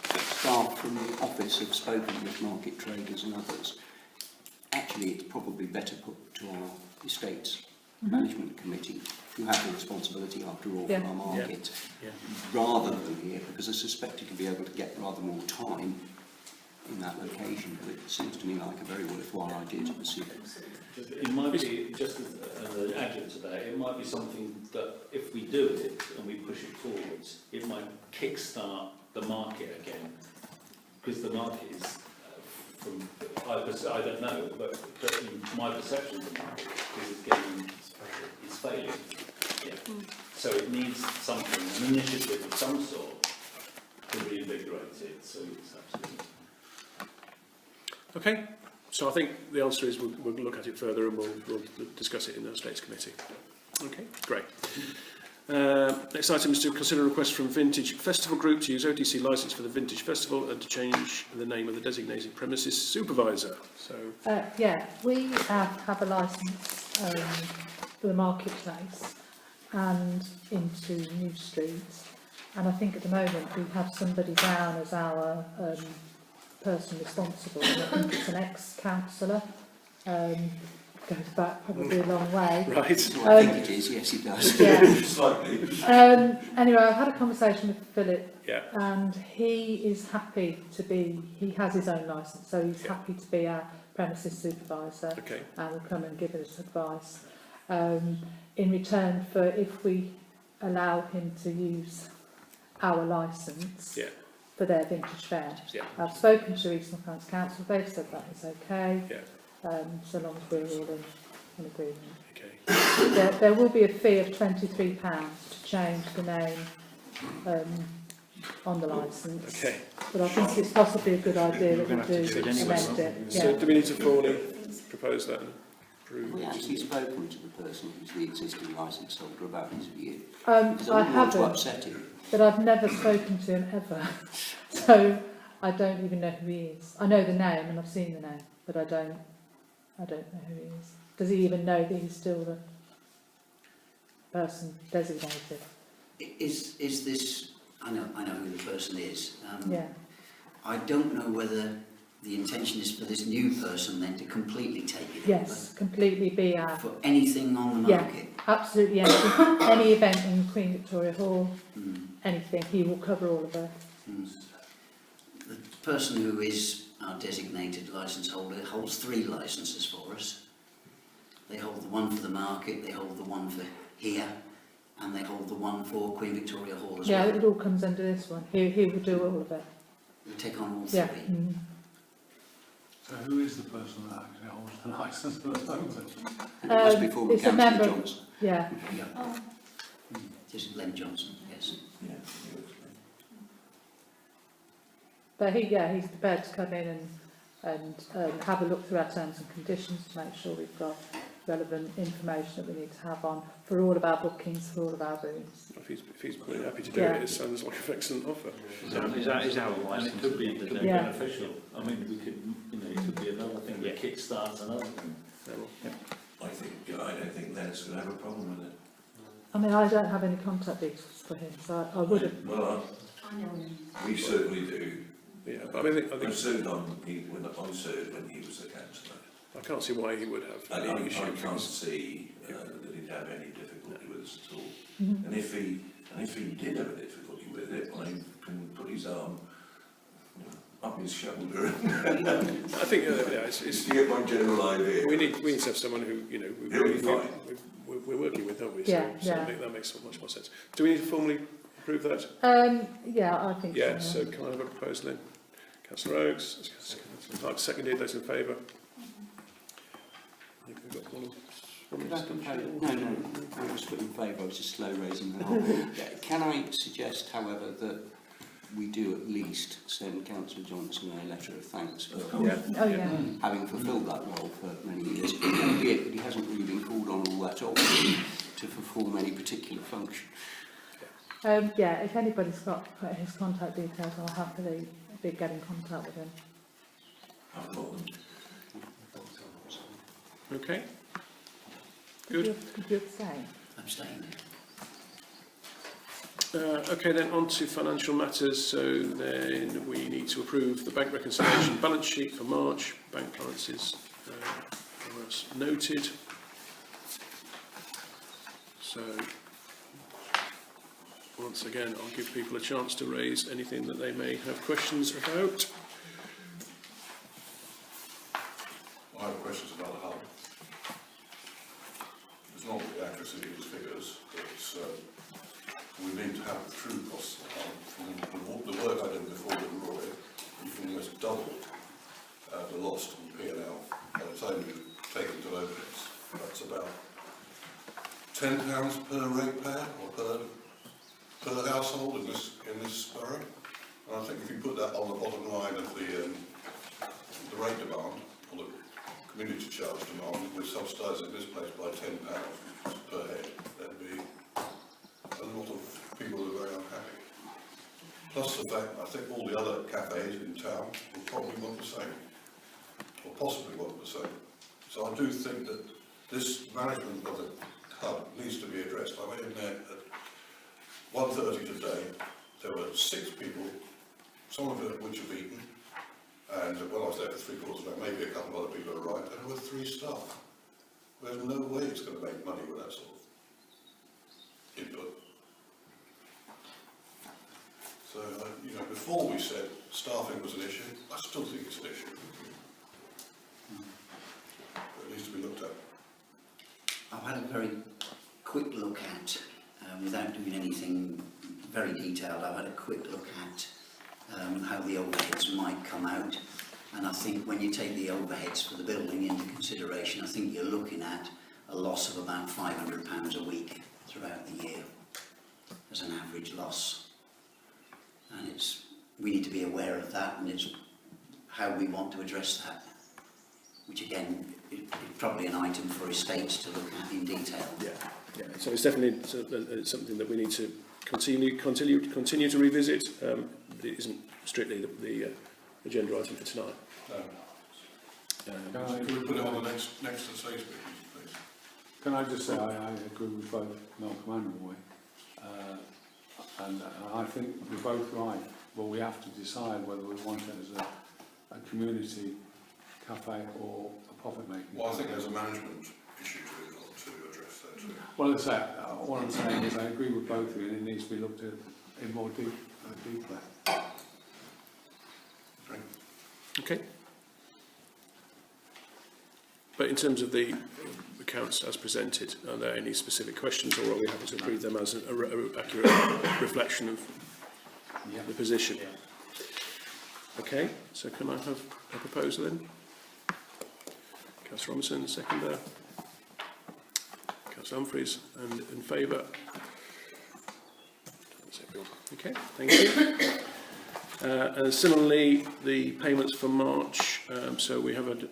staff from the office have spoken with market traders and others, actually it's probably better put to our estates management committee, who have the responsibility after all for our market, rather than here, because I suspect you could be able to get rather more time in that location, but it seems to me like a very worthwhile idea to pursue. It might be, just as an adjunct to that, it might be something that if we do it and we push it forwards, it might kick-start the market again. Because the market is, I don't know, but in my perception of the market is failing. Yeah. So it needs something, an initiative of some sort to reinvigorate it, so it's absolutely... Okay, so I think the answer is we'll look at it further and we'll discuss it in the Estates Committee. Okay, great. Next item is to consider a request from Vintage Festival Group to use OTC licence for the Vintage Festival and to change the name of the designated premises supervisor. So, yeah, we have a licence for the marketplace and into New Street, and I think at the moment we have somebody down as our person responsible, and I think it's an ex-councillor. Goes back probably a long way. right. I think it is, yes it does. Yeah. Slightly. Anyway, I've had a conversation with Philip, Yeah. and he is happy to be, he has his own licence, so he's happy to be our premises supervisor Okay. and will come and give us advice. In return for if we allow him to use our licence Yeah. for their vintage fair. Yeah. I've spoken to East Northants Council, they've said that is okay, Yeah. so long as we're all in agreement. Okay. There will be a fee of £23 to change the name on the licence. Okay. But I think it's possibly a good idea that we have to do it anyway, amend it. Yeah. So do we need to formally propose that and approve? Have we actually spoken to the person who's the existing licence holder about his view? I Because I wouldn't want to haven't, upset him. but I've never spoken to him ever. So I don't even know who he is. I know the name and I've seen the name, but I don't know who he is. Does he even know that he's still the person designated? Is this, I know who the person is. Yeah. I don't know whether the intention is for this new person then to completely take it Yes, completely be our... over for anything on the Yeah. market. Absolutely anything. Any event in Queen Victoria Hall, Mm. anything, he will cover all of it. Mm. The person who is our designated licence holder holds 3 licences for us. They hold the one for the market, they hold the one for here, and they hold the one for Queen Victoria Hall as Yeah, well. it all comes under this one. He will do all of it. We take on all 3. Yeah. Mm. So who is the person that actually holds the licence at the moment? And it was before It's a Councillor member. Johnson. Yeah. Yeah. Oh, Just Len Johnson, yes. But he's prepared to come in and have a look through our terms and conditions to make sure we've got relevant information that we need to have on for all of our bookings, for all of our rooms. If he's really happy to do Yeah. it, it sounds like an excellent offer. Is our And licence? it could be Yeah. beneficial. I mean, we could, it could be another thing that kick-starts another thing. I don't think Len's going to have a problem with it. I mean, I don't have any contact details for him, so I would have... Well, I know him. we certainly do. Yeah, but I I served on, I served when he was the councillor. I can't see why he would have And any I issue. can't see that he'd have any difficulty with us at all. Mhm. And if he did have a difficulty with it, I can put his arm up his shoulder I think it's to get my general idea. we need to have someone who He'll be fine. we're working with, don't we? Yeah, so yeah. I think that makes much more sense. Do we need to formally approve that? Yeah, I think Yeah. so. So can I have a proposal then? Councillor Oakes, Councillor Clark, seconded. Those in favour? I think we've got one. Could I propose? No, I was put in favour, I was just slow raising the hand. Can I suggest, however, that we do at least send Councillor Johnson a letter of thanks for Yeah. Oh, yeah. having fulfilled that role for many years, albeit that he hasn't really been called on all that often to perform any particular function. Yeah, if anybody's got his contact details, I'll happily get in contact with him. I've got them. Okay. Good. Could you abstain? Abstain. Okay, then on to financial matters. So then we need to approve the bank reconciliation balance sheet for March. Bank balances are as noted. So once again, I'll give people a chance to raise anything that they may have questions about. £10 per ratepayer or per household in this borough. And I think if you put that on the bottom line of the rate demand, or the community charge demand, we're subsidising this place by £10 per head, there'd be a lot of people who are very unhappy. Plus the fact, I think all the other cafes in town will probably want the same, or possibly want the same. So I do think that this management of the hub needs to be addressed. I went in there at 1:30 today. There were 6 people, some of which have eaten, and when I was there for 3/4 of an hour, maybe a couple of other people arrived, and there were 3 staff. There's no way it's going to make money with that sort of input. So, you know, before we said staffing was an issue, I still think it's an issue. It needs to be looked at. I've had a very quick look at, without doing anything very detailed, I've had a quick look at how the overheads might come out. And I think when you take the overheads for the building into consideration, I think you're looking at a loss of about £500 a week throughout the year as an average loss. And we need to be aware of that, and it's how we want to address that, which again is probably an item for estates to look at in detail. Yeah. So it's definitely something that we need to continue to revisit. It isn't strictly the agenda item for tonight. Can we put it on the next estates meeting, please? Can I just say I agree with both Malcolm and Roy, and I think we're both right. Well, we have to decide whether we want it as a community cafe or a profit-making. Well, I think there's a management issue to address there too. Well, as I say, what I'm saying is I agree with both of you, and it needs to be looked at in more detail. Okay. But in terms of the accounts as presented, are there any specific questions, or are we happy to read them as an accurate reflection of the position? Okay, so can I have a proposal then? Councillor Robinson, seconder. Councillor Humphreys, and in favour? That's everyone. Okay, thank you. And similarly, the payments for March, so we have a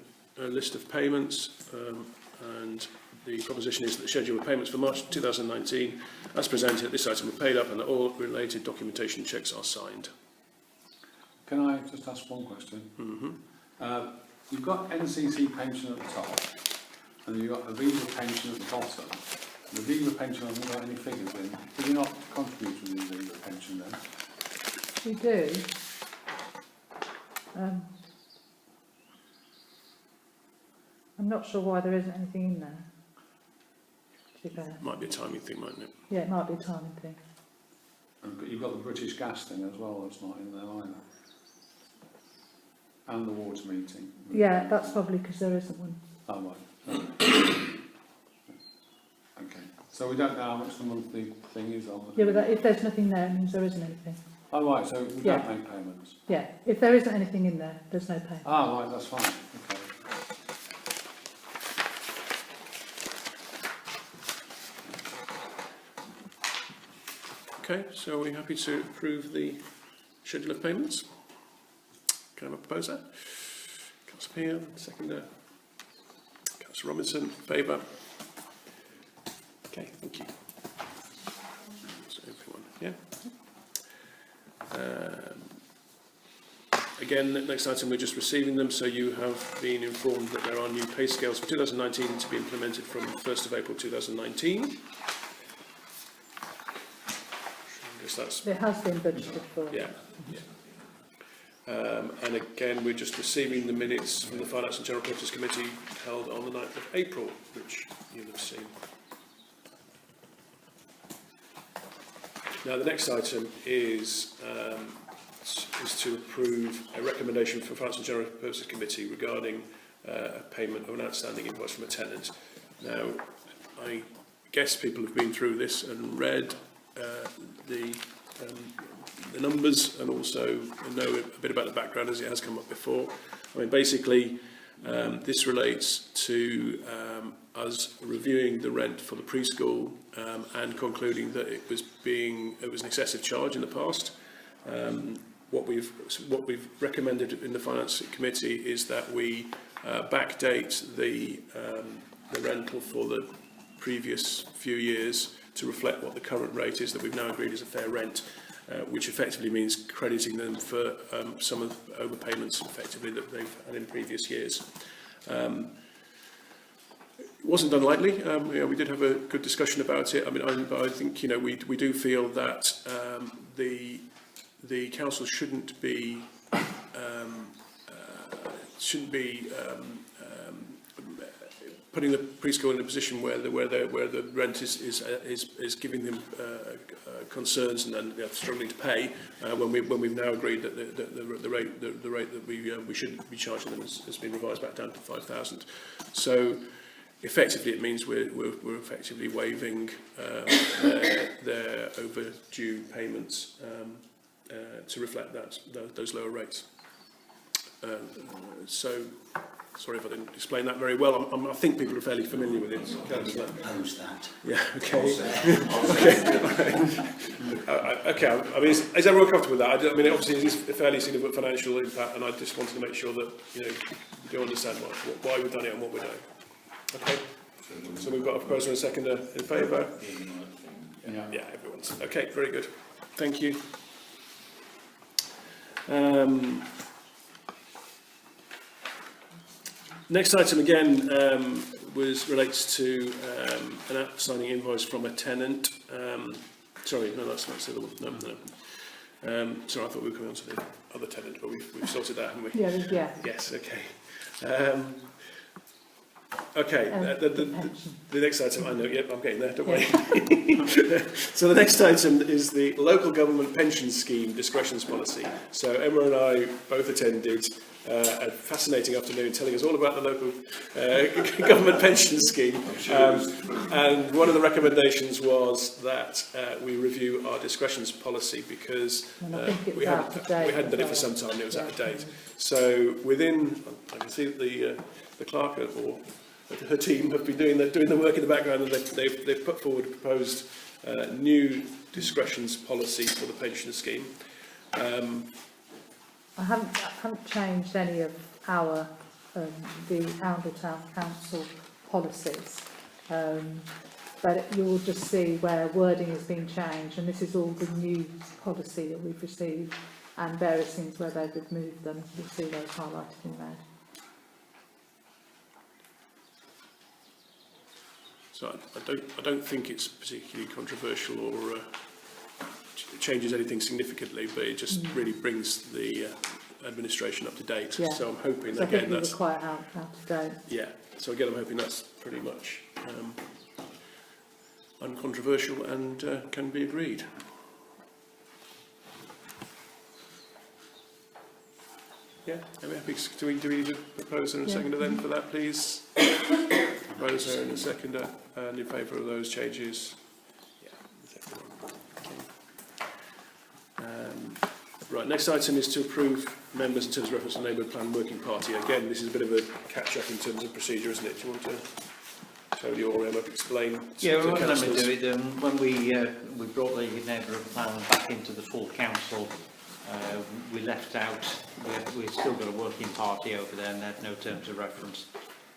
list of payments, and the proposition is that the schedule of payments for March 2019, as presented, this item were paid up and that all related documentation checks are signed. Can I just ask one question? You've got NCC pension at the top, and you've got Aviva pension at the bottom. The Aviva pension, I haven't got any figures in. Did you not contribute to the Aviva pension then? We do. I'm not sure why there isn't anything in there. To be fair. Might be a timing thing, mightn't it? Yeah, it might be a timing thing. And you've got the British Gas thing as well, that's not in there either. And the water meeting. Yeah, that's probably because there isn't one. Oh, right. Okay. So we don't know how much the monthly thing is on the... Yeah, but if there's nothing there, it means there isn't anything. Oh, right, so we don't make payments? Yeah, if there isn't anything in there, there's no payment. Ah, right, that's fine. Okay. Okay, so are we happy to approve the schedule of payments? Can I have a proposer? Councillor Pearl, seconder. Councillor Robinson, in favour? Okay, thank you. So everyone, yeah? Again, the next item, we're just receiving them, so you have been informed that there are new pay scales for 2019 to be implemented from 1st of April 2019. It has been budgeted for. Yeah. And again, we're just receiving the minutes from the Finance and General Purposes Committee held on the 9th of April, which you'll have seen. Now, the next item is to approve a recommendation for Finance and General Purposes Committee regarding a payment of an outstanding invoice from a tenant. Now, I guess people have been through this and read the numbers, and also know a bit about the background as it has come up before. I mean, basically, This relates to us reviewing the rent for the preschool and concluding that it was an excessive charge in the past. What we've recommended in the Finance Committee is that we backdate the rental for the previous few years to reflect what the current rate is that we've now agreed is a fair rent, which effectively means crediting them for some of the overpayments effectively that they've had in previous years. It wasn't done lightly. We did have a good discussion about it. But I think we do feel that the council shouldn't be putting the preschool in a position where the rent is giving them concerns and then they're struggling to pay when we've now agreed that the rate that we should be charging them has been revised back down to 5,000. So effectively it means we're effectively waiving their overdue payments to reflect those lower rates. So, sorry if I didn't explain that very well. I think people are fairly familiar with it. Oppose that. Yeah, okay. Okay, is everyone comfortable with that? Obviously it is a fairly significant financial impact, and I just wanted to make sure that you do understand why we've done it and what we're doing. Okay, so we've got a proposer and a seconder in favour. Yeah, everyone's okay. Very good. Thank you. Next item again relates to an outstanding invoice from a tenant. Sorry, no, that's not the one. No. Sorry, I thought we were coming on to the other tenant, but we've sorted that, haven't we? Yeah. Yes. Okay. Okay. The next item, I know. Yep, I'm getting there. Don't worry. So the next item is the local government pension scheme discretions policy. So Emma and I both attended a fascinating afternoon telling us all about the local government pension scheme, and one of the recommendations was that we review our discretions policy because we hadn't done it for some time. It was out of date. So I can see that the clerk or her team have been doing the work in the background, and they've put forward a proposed new discretions policy for the pension scheme. I haven't changed any of our the Oundle Town Council policies, but you will just see where wording has been changed, and this is all the new policy that we've received, and various things where they've removed them. You'll see those highlighted in red. So I don't think it's particularly controversial or changes anything significantly, but it just really brings the administration up to date. Yeah. So I'm hoping so again that's quite out of date. Yeah. So again, I'm hoping that's pretty much uncontroversial and can be agreed. Yeah. Are we happy? Do we need a proposer and a seconder then for that, please? Proposer and a seconder, and in favour of those changes. Yeah. Right, next item is to approve members in terms of reference to the Neighbourhood Plan Working Party. Again, this is a bit of a catch-up in terms of procedure, isn't it? Do you want to, Tony or Emma, explain? Yeah, well, let me do it. When we brought the Neighbourhood Plan back into the full council, we left out, we've still got a working party over there and they had no terms of reference.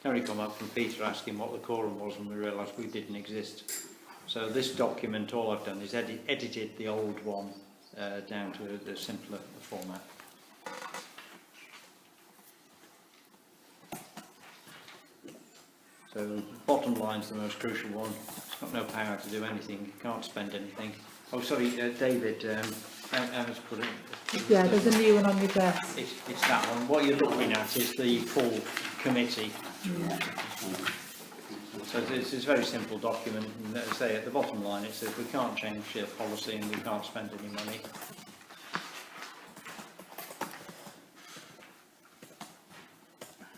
Then we come up from Peter asking what the quorum was, and we realised we didn't exist. So this document, all I've done is edited the old one down to the simpler format. So bottom line's the most crucial one. It's got no power to do anything, can't spend anything. Oh, sorry, David, Emma's put it. Yeah, there's a new one on your desk. It's that one. What you're looking at is the full committee. Yeah. So it's a very simple document, and let's say at the bottom line it says we can't change policy and we can't spend any money.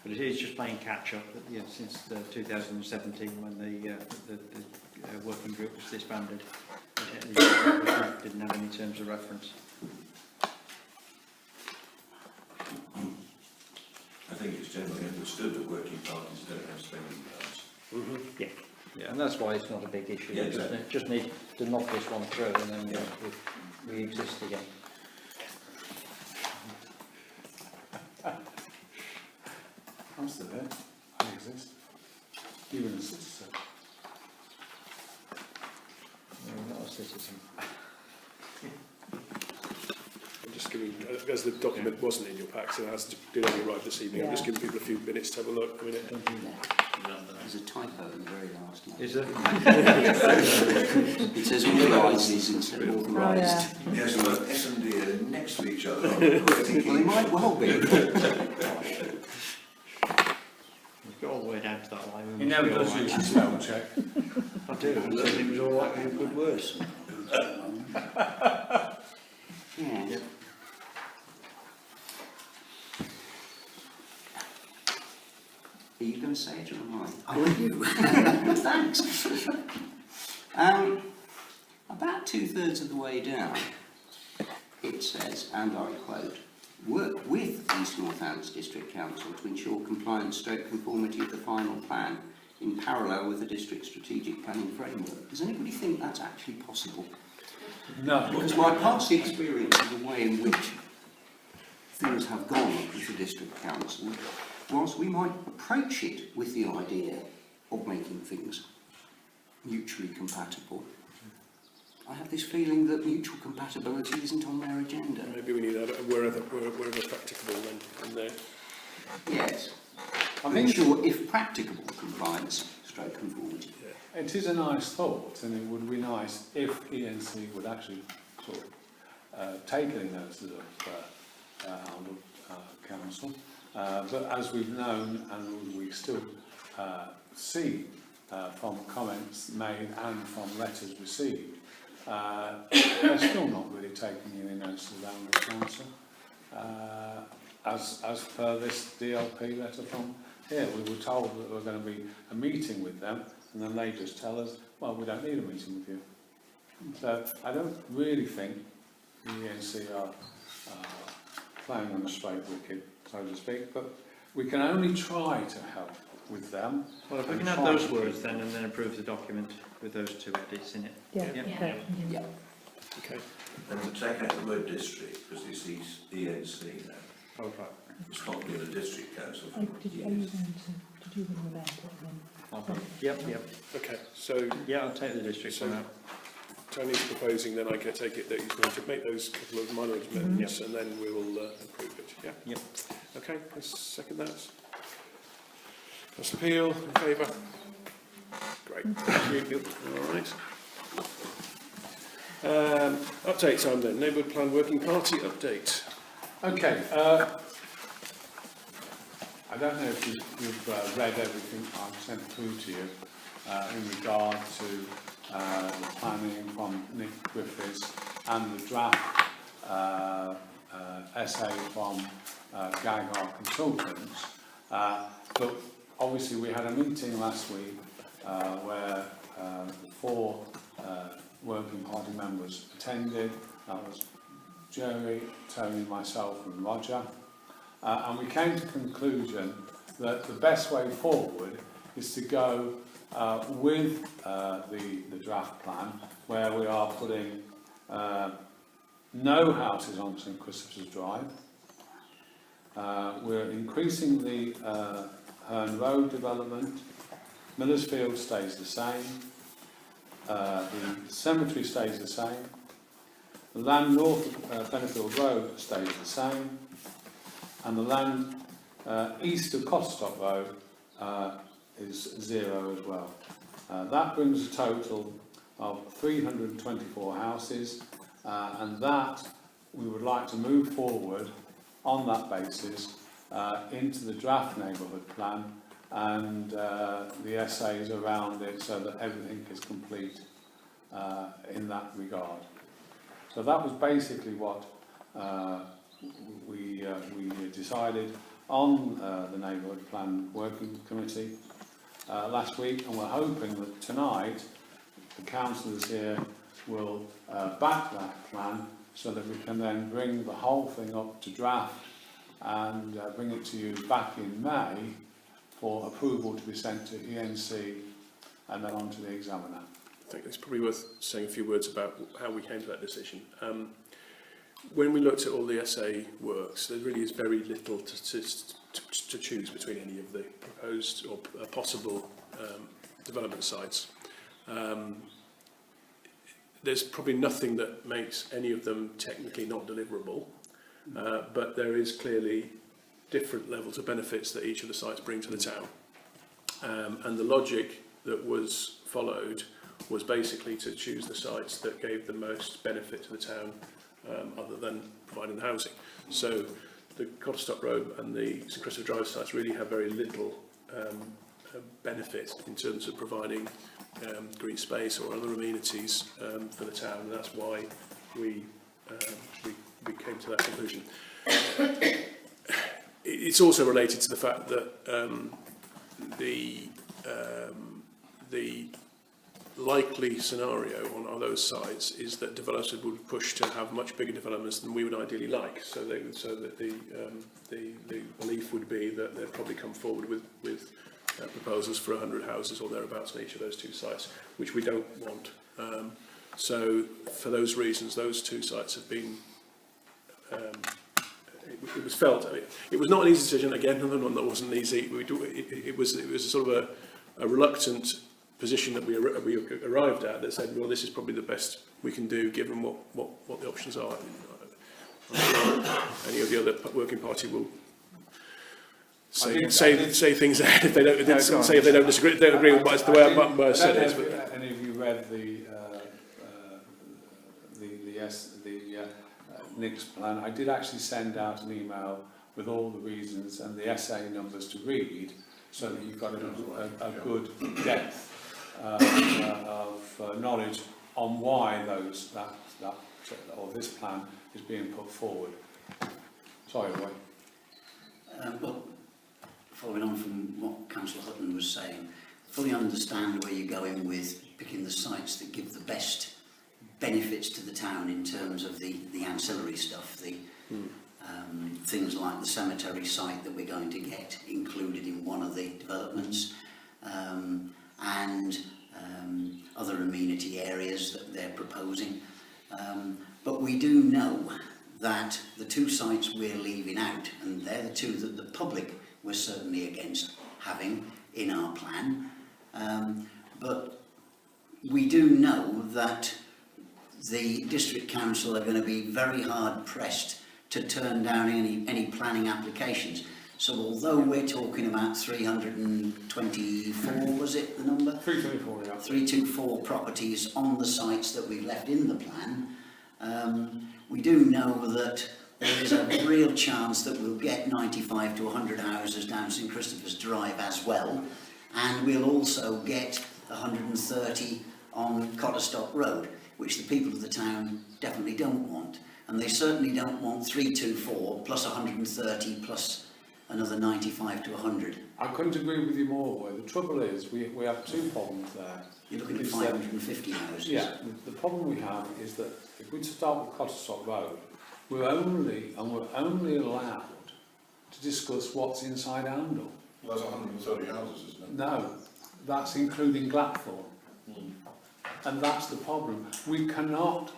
But it is just playing catch up since 2017 when the working group was disbanded. It didn't have any terms of reference. I think it's it's generally understood that working parties don't have spending plans. Yeah, and that's why it's not a big issue. Yeah, We just need to knock this one through, and then we exist again. I'm still there. I exist. Even a citizen. We're not a citizen. I'm just giving, as the document wasn't in your pack, so it has to did only arrive this evening. I'm just giving people a few minutes to have a look. I mean, There's a typo in the very last line. Is there? It says authorises instead of Oh, yeah. authorised. Yes, well, S&D are next to each other. Well, they might well be. We've got all the way down to that line. He never does use a spell check. I do. He said it was all right with good words. Yeah. Are you going to say it or am I? Are you? Thanks. About 2/3 of the way down, it says, and I quote, "Work with East Northants District Council to ensure compliance / conformity of the final plan in parallel with the district strategic planning framework." Does anybody think that's actually possible? No. Because my past experience of the way in which things have gone with the district council, whilst we might approach it with the idea of making things mutually compatible, I have this feeling that mutual compatibility isn't on their agenda. maybe we need that wherever practicable then. And there. Yes. I To think ensure, if practicable, compliance / conformity. it is a nice thought, and it would be nice if ENC would actually sort of take any notice of council. But as we've known, and we still see from comments made and from letters received, they're still not really taking any notice of Landlord Council. As per this DLP letter from here, we were told that there were going to be a meeting with them, and then they just tell us, well, we don't need a meeting with you. So I don't really think the ENC are playing on a straight wicket, so to speak, but we can only try to help with them. Well, if we can have those words then, and then approve the document with those two edits in it. Yeah, Yeah. okay. Yeah. Okay. And to take out the word district, because it's ENC now. Oh, right. It's not been a district council for Did you years. remember then? Yep. Okay. So Yeah, I'll take the district So- one out. Tony's proposing, then I can take it that he's going to make those couple of minor amendments, and then we will approve it. Yeah. Yep. Okay. Let's second that. Councillor Peel, in favour? Great. Thank you. All right. Update time then. Neighbourhood Plan Working Party update. Okay, I don't know if you've read everything I've sent through to you in regard to the planning from Nick Griffiths and the draft essay from Gagar Consultants. But obviously we had a meeting last week where the 4 working party members attended. That was Jerry, Tony, myself and Roger. And we came to the conclusion that the best way forward is to go with the draft plan, where we are putting no houses on St Christopher's Drive. We're increasing the Herne Road development. Millersfield stays the same. The cemetery stays the same. The land north of Bennefield Road stays the same, and the land east of Cotstock Road is 0 as well. That brings a total of 324 houses, and that we would like to move forward on that basis into the draft neighbourhood plan and the essays around it, so that everything is complete in that regard. So that was basically what we decided on the Neighbourhood Plan Working Committee last week, and we're hoping that tonight the councillors here will back that plan so that we can then bring the whole thing up to draft and bring it to you back in May for approval to be sent to ENC and then on to the examiner. I think it's probably worth saying a few words about how we came to that decision. When we looked at all the SA works, there really is very little to choose between any of the proposed or possible development sites. There's probably nothing that makes any of them technically not deliverable, but there is clearly different levels of benefits that each of the sites bring to the town. And the logic that was followed was basically to choose the sites that gave the most benefit to the town, other than providing the housing. So the Cotterstock Road and the St Christopher Drive sites really have very little benefit in terms of providing green space or other amenities for the town, and that's why we came to that conclusion. It's also related to the fact that the likely scenario on those sites is that developers would push to have much bigger developments than we would ideally like. So that the belief would be that they'd probably come forward with proposals for 100 houses or thereabouts on each of those two sites, which we don't want. So for those reasons, those two sites have been. It was felt. I mean, it was not an easy decision. Again, another one that wasn't easy. It was sort of a reluctant position that we arrived at that said, well, this is probably the best we can do given what the options are. I'm sure any of the other working party will say things if they don't if they don't disagree, don't agree with what the way I said it. Have any of you read the Nick's plan? I did actually send out an email with all the reasons and the SA numbers to read, so that you've got a good depth of knowledge on why this plan is being put forward. Sorry, Roy. Well, following on from what Councillor Hutton was saying, fully understand where you're going with picking the sites that give the best benefits to the town in terms of the ancillary stuff, things like the cemetery site that we're going to get included in one of the developments, and other amenity areas that they're proposing. But we do know that the two sites we're leaving out, and they're the two that the public were certainly against having in our plan, but we do know that the District Council are going to be very hard pressed to turn down any planning applications. So although we're talking about 324, was it the number? 324, yeah. 324 properties on the sites that we've left in the plan, we do know that there is a real chance that we'll get 95 to 100 houses down St Christopher's Drive as well, and we'll also get 130 on Cotterstock Road, which the people of the town definitely don't want. And they certainly don't want 324 plus 130 plus another 95 to 100. I couldn't agree with you more, Roy. The trouble is we have two problems there. You're looking at 550 houses. Yeah, the problem we have is that if we start with Cotterstock Road, we're only allowed to discuss what's inside Oundle. Well, that's 130 houses, isn't it? No, That's including Glackthorne. And that's the problem. We cannot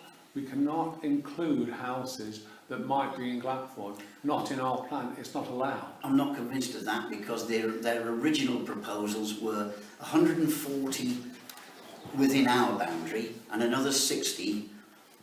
include houses that might be in Glackthorne, not in our plan. It's not allowed. I'm not convinced of that, because their original proposals were 140 within our boundary and another 60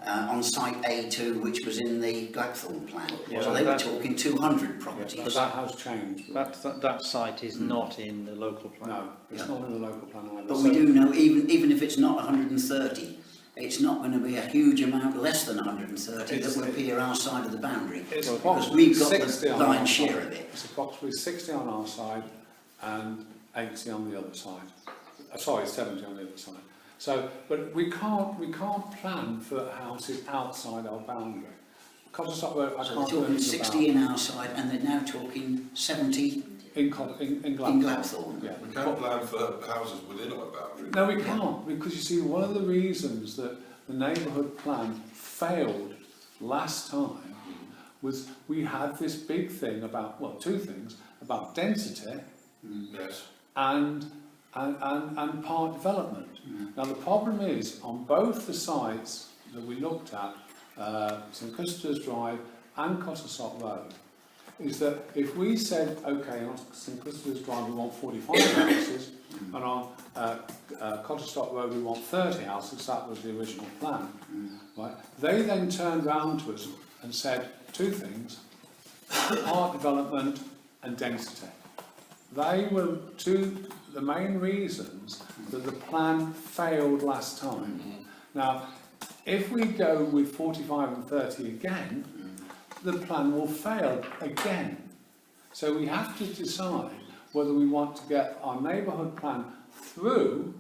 on site A2, which was in the Glackthorne plan. Yeah, so they were talking 200 properties. But that has changed. That site is not in the local plan. No, it's not in the local plan either. But we do know, even if it's not 130, it's not going to be a huge amount less than 130 that will appear our side of the boundary, because we've got the lion's share of it. It's approximately 60 on our side and 80 on the other side. Sorry, 70 on the other side. So, but we can't plan for houses outside our boundary. Cotterstock Road, I So can't they're talking do 60 in our side, and they're now talking 70 in Glackthorne. Glackthorne. Yeah. We can't plan for houses within our boundary. No, we can't, because you see, one of the reasons that the neighbourhood plan failed last time was we had this big thing about, well, two things, about density Yes. and park development. Now the problem is, on both the sites that we looked at, St Christopher's Drive and Cottersock Road, is that if we said, okay, on St Christopher's Drive we want 45 houses, and on Cottersock Road we want 30 houses, that was the original plan, right? They then turned round to us and said two things, park development and density. They were the main reasons that the plan failed last time. Now, if we go with 45 and 30 again, the plan will fail again. So we have to decide whether we want to get our neighbourhood plan through,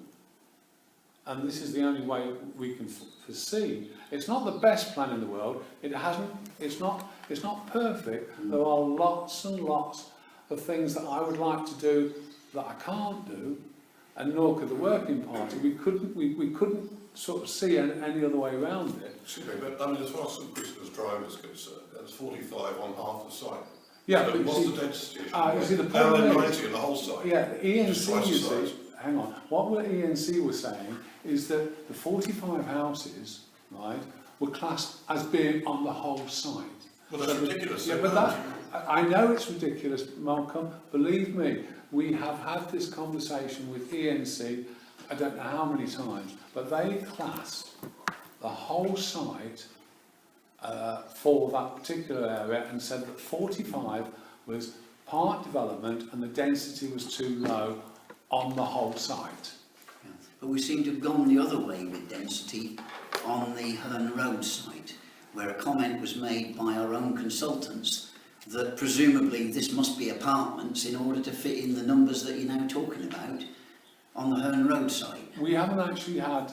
and this is the only way we can foresee. It's not the best plan in the world. It's not perfect. There are lots and lots of things that I would like to do that I can't do, and nor could the Working Party. We couldn't sort of see any other way around it. Excuse me, but I mean, as far as St Christopher's Drive is concerned, that's 45 on half the site. Yeah, so but what's the density? you see, the How problem then is, 90 on the whole site? yeah, the Just twice ENC, the you size. see, hang on, what the ENC was saying is that the 45 houses, right, were classed as being on the whole site. Well, that's ridiculous. Yeah, but I know it's ridiculous, Malcolm. Believe me, we have had this conversation with ENC, I don't know how many times, but they classed the whole site for that particular area and said that 45 was park development and the density was too low on the whole site. Yeah. But we seem to have gone the other way with density on the Herne Road site, where a comment was made by our own consultants that presumably this must be apartments in order to fit in the numbers that you're now talking about on the Herne Road site. We haven't actually had,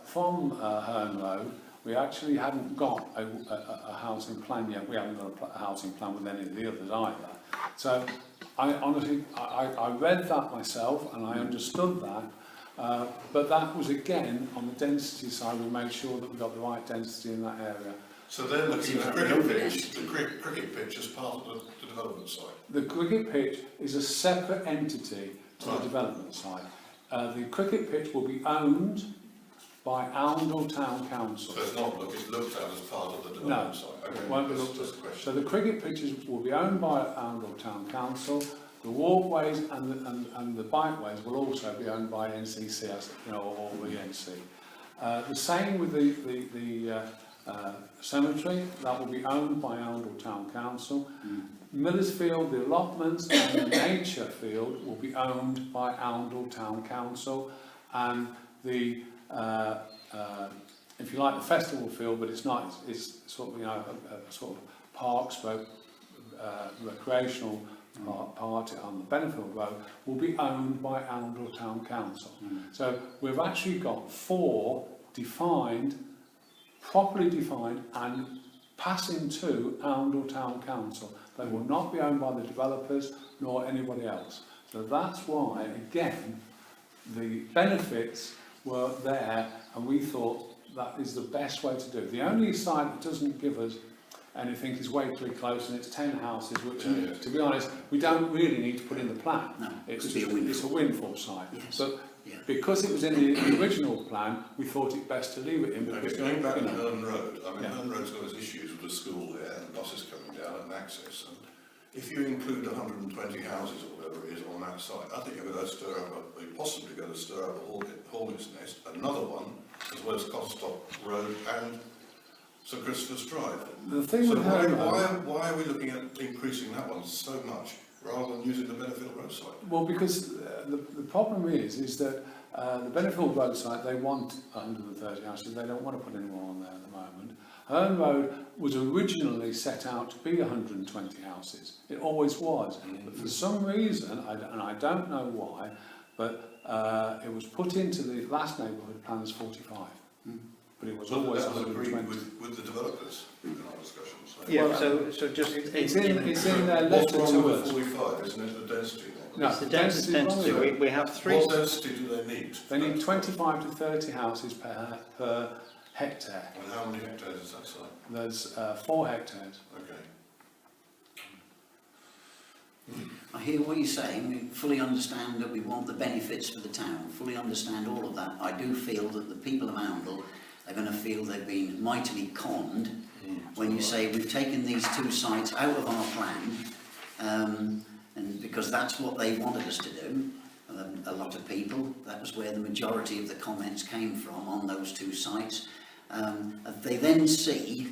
from Herne Road, we actually haven't got a housing plan yet. We haven't got a housing plan with any of the others either. So I honestly, I read that myself and I understood that, but that was again on the density side. We made sure that we got the right density in that area. So they're looking at the cricket pitch as part of the development site? The cricket pitch is a separate entity to the development site. The cricket pitch will be owned by Oundle Town Council. So it's not looked at as part of the development site? Okay, it won't be looked that's at. the question. So the cricket pitches will be owned by Oundle Town Council. The walkways and the bikeways will also be owned by NCC, or the NC. The same with the cemetery, that will be owned by Oundle Town Council. Millersfield, the allotments and the nature field will be owned by Oundle Town Council, and the if you like, the festival field, but it's not, it's sort of, a sort of park stroke recreational part on the Benfield Road will be owned by Oundle Town Council. So we've actually got 4 defined, properly defined and passing to Oundle Town Council. They will not be owned by the developers nor anybody else. So that's why, again, the benefits were there and we thought that is the best way to do it. The only site that doesn't give us anything is Wakeley Close, and it's 10 houses, which, to be honest, we don't really need to put in the plan. No, it's a windfall site. Yes. But Yeah. because it was in the original plan, we thought it best to leave it in. Because Going back to Herne Road, I mean, Yeah. Herne Road's got its issues with the school there and buses coming down and access. And if you include 120 houses or whatever it is on that site, I think you're going to stir up, you're possibly going to stir up a hornet's nest, another one, as well as Cotterstock Road and St Christopher's Drive. The thing So with Herne Road, why are we looking at increasing that one so much rather than using the Benfield Road site? well, because the problem is that the Benfield Road site, they want 130 houses, they don't want to put any more on there at the moment. Herne Road was originally set out to be 120 houses. It always was. But for some reason, and I don't know why, but it was put into the last neighbourhood plan as 45. But it was always that was agreed 120. with the developers in our discussions. Yeah, Well, so just It's in their What's letter wrong to with us. 45, isn't it, the density? No, it's the the density. density wrong. We have 3. What density do they need? They need 25 to 30 houses per hectare. And how many hectares is that site? There's 4 hectares. Okay. I hear what you're saying. We fully understand that we want the benefits for the town. Fully understand all of that. I do feel that the people of Oundle are going to feel they've been mightily conned when you say we've taken these 2 sites out of our plan, and because that's what they wanted us to do. A lot of people, that was where the majority of the comments came from on those 2 sites. They then see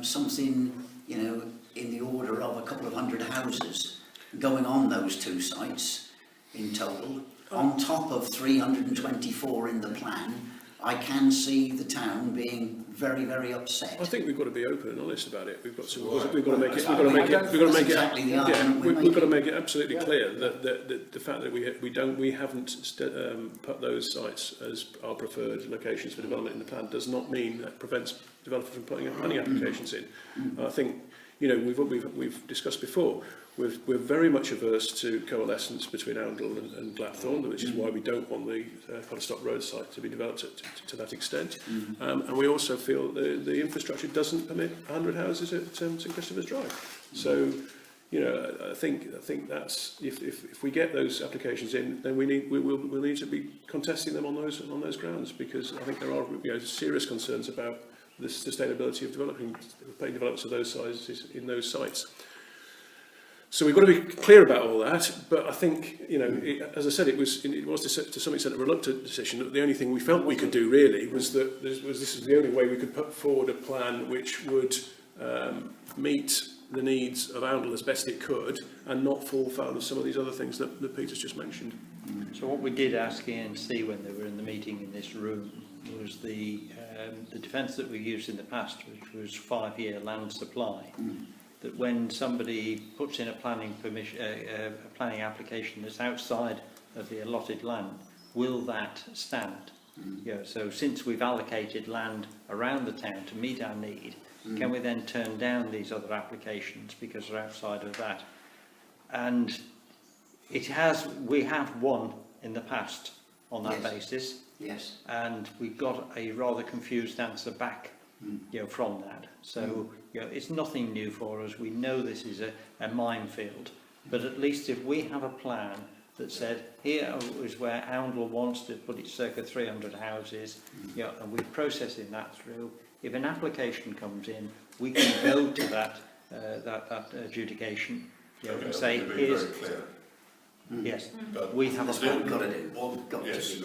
something, you know, in the order of a couple of hundred houses going on those 2 sites in total, on top of 324 in the plan. I can see the town being very, very upset. I think we've got to be open and honest about it. We've got to Well, we've got to make it absolutely clear that the fact that we haven't put those sites as our preferred locations for development in the plan does not mean that prevents developers from putting planning applications in. I think, you know, we've discussed before. We're very much averse to coalescence between Oundle and Gladthorne, which is why we don't want the Potterstock Road site to be developed to that extent. And we also feel the infrastructure doesn't permit 100 houses at St Christopher's Drive. So, you know, I think that's if we get those applications in, then we'll need to be contesting them on those grounds, because I think there are, you know, serious concerns about the sustainability of putting developments of those sizes in those sites. So we've got to be clear about all that, but I think, you know, as I said, it was to some extent a reluctant decision. The only thing we felt we could do really was that this was the only way we could put forward a plan which would meet the needs of Oundle as best it could, and not fall foul of some of these other things that Peter's just mentioned. So what we did ask ENC when they were in the meeting in this room was the defence that we used in the past, which was 5-year land supply. That when somebody puts in a planning permission, a planning application that's outside of the allotted land, will that stand? You know, so since we've allocated land around the town to meet our need, can we then turn down these other applications because they're outside of that? And we have won in the past on that basis. Yes. And we got a rather confused answer back, you know, from that. So, you know, it's nothing new for us. We know this is a minefield, but at least if we have a plan that said, here is where Oundle wants to put its circa 300 houses, you know, and we're processing that through. If an application comes in, we can go to that adjudication, you know, and say, here's... Very clear. Yes, But we have a plan. Got to do. Yes,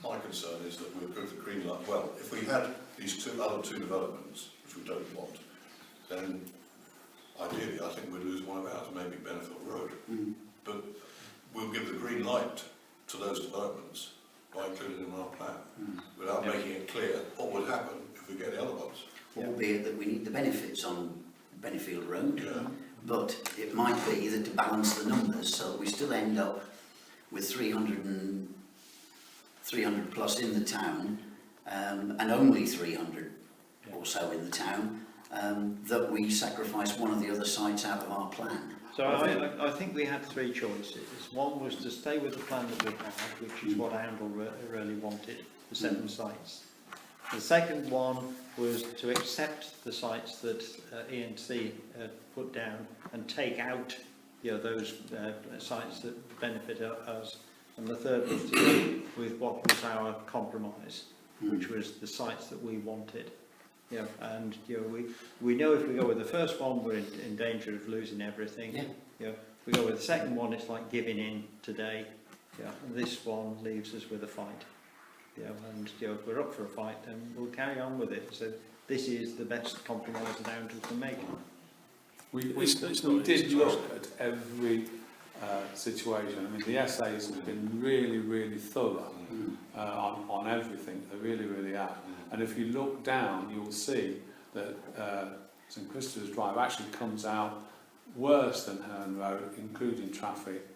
my concern is that we'll give the green light. Well, if we had these other two developments, which we don't want, then ideally I think we'd lose one of ours, maybe Benfield Road. But we'll give the green light to those developments by including them in our plan, without making it clear what would happen if we get the other ones. Albeit that we need the benefits on Benfield Road, but it might be that to balance the numbers, so we still end up with 300 plus in the town, and only 300 or so in the town, that we sacrifice one of the other sites out of our plan. So I think we had 3 choices. One was to stay with the plan that we had, which is what Oundle really wanted, the 7 sites. The second one was to accept the sites that ENC had put down and take out, you know, those sites that benefit us. And the third was to go with what was our compromise, which was the sites that we wanted. Yeah, and you know, we know if we go with the first one, we're in danger of losing everything. Yeah. You know, if we go with the second one, it's like giving in today. Yeah, and this one leaves us with a fight. Yeah, and you know, if we're up for a fight, then we'll carry on with it. So this is the best compromise that Oundle can make. We did look at every situation. I mean, the essays have been really, really thorough on everything. They really, really are. And if you look down, you'll see that St Christopher's Drive actually comes out worse than Herne Road, including traffic,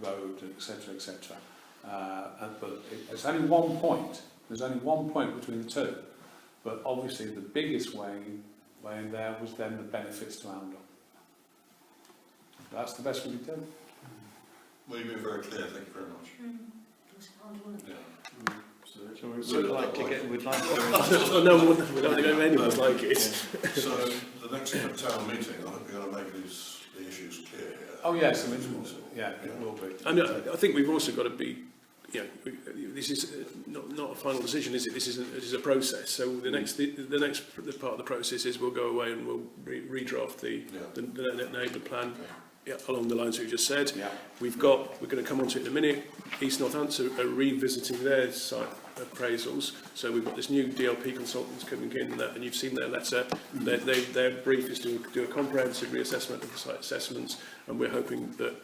road, etc., etc. But it's only 1 point. There's only 1 point between the two. But obviously, the biggest weighing there was then the benefits to Oundle. That's the best we could do. Well, you've been very clear. Thank you very much. It was hard, wasn't it? Yeah. So we'd like to get, we'd like to... Oh, no, we don't think anyone's like it. So the next town meeting, I hope you're going to make the issues clear here. Oh yes, I mean, yeah, it will be. And I think we've also got to be, you know, this is not a final decision, is it? This is a process. So the next part of the process is we'll go away and we'll redraft the neighbourhood plan. Yeah, along the lines we've just said. Yeah. We're going to come on to it in a minute. East Northampton are revisiting their site appraisals. So we've got this new DLP consultants coming in, and you've seen their letter. Their brief is to do a comprehensive reassessment of the site assessments, and we're hoping that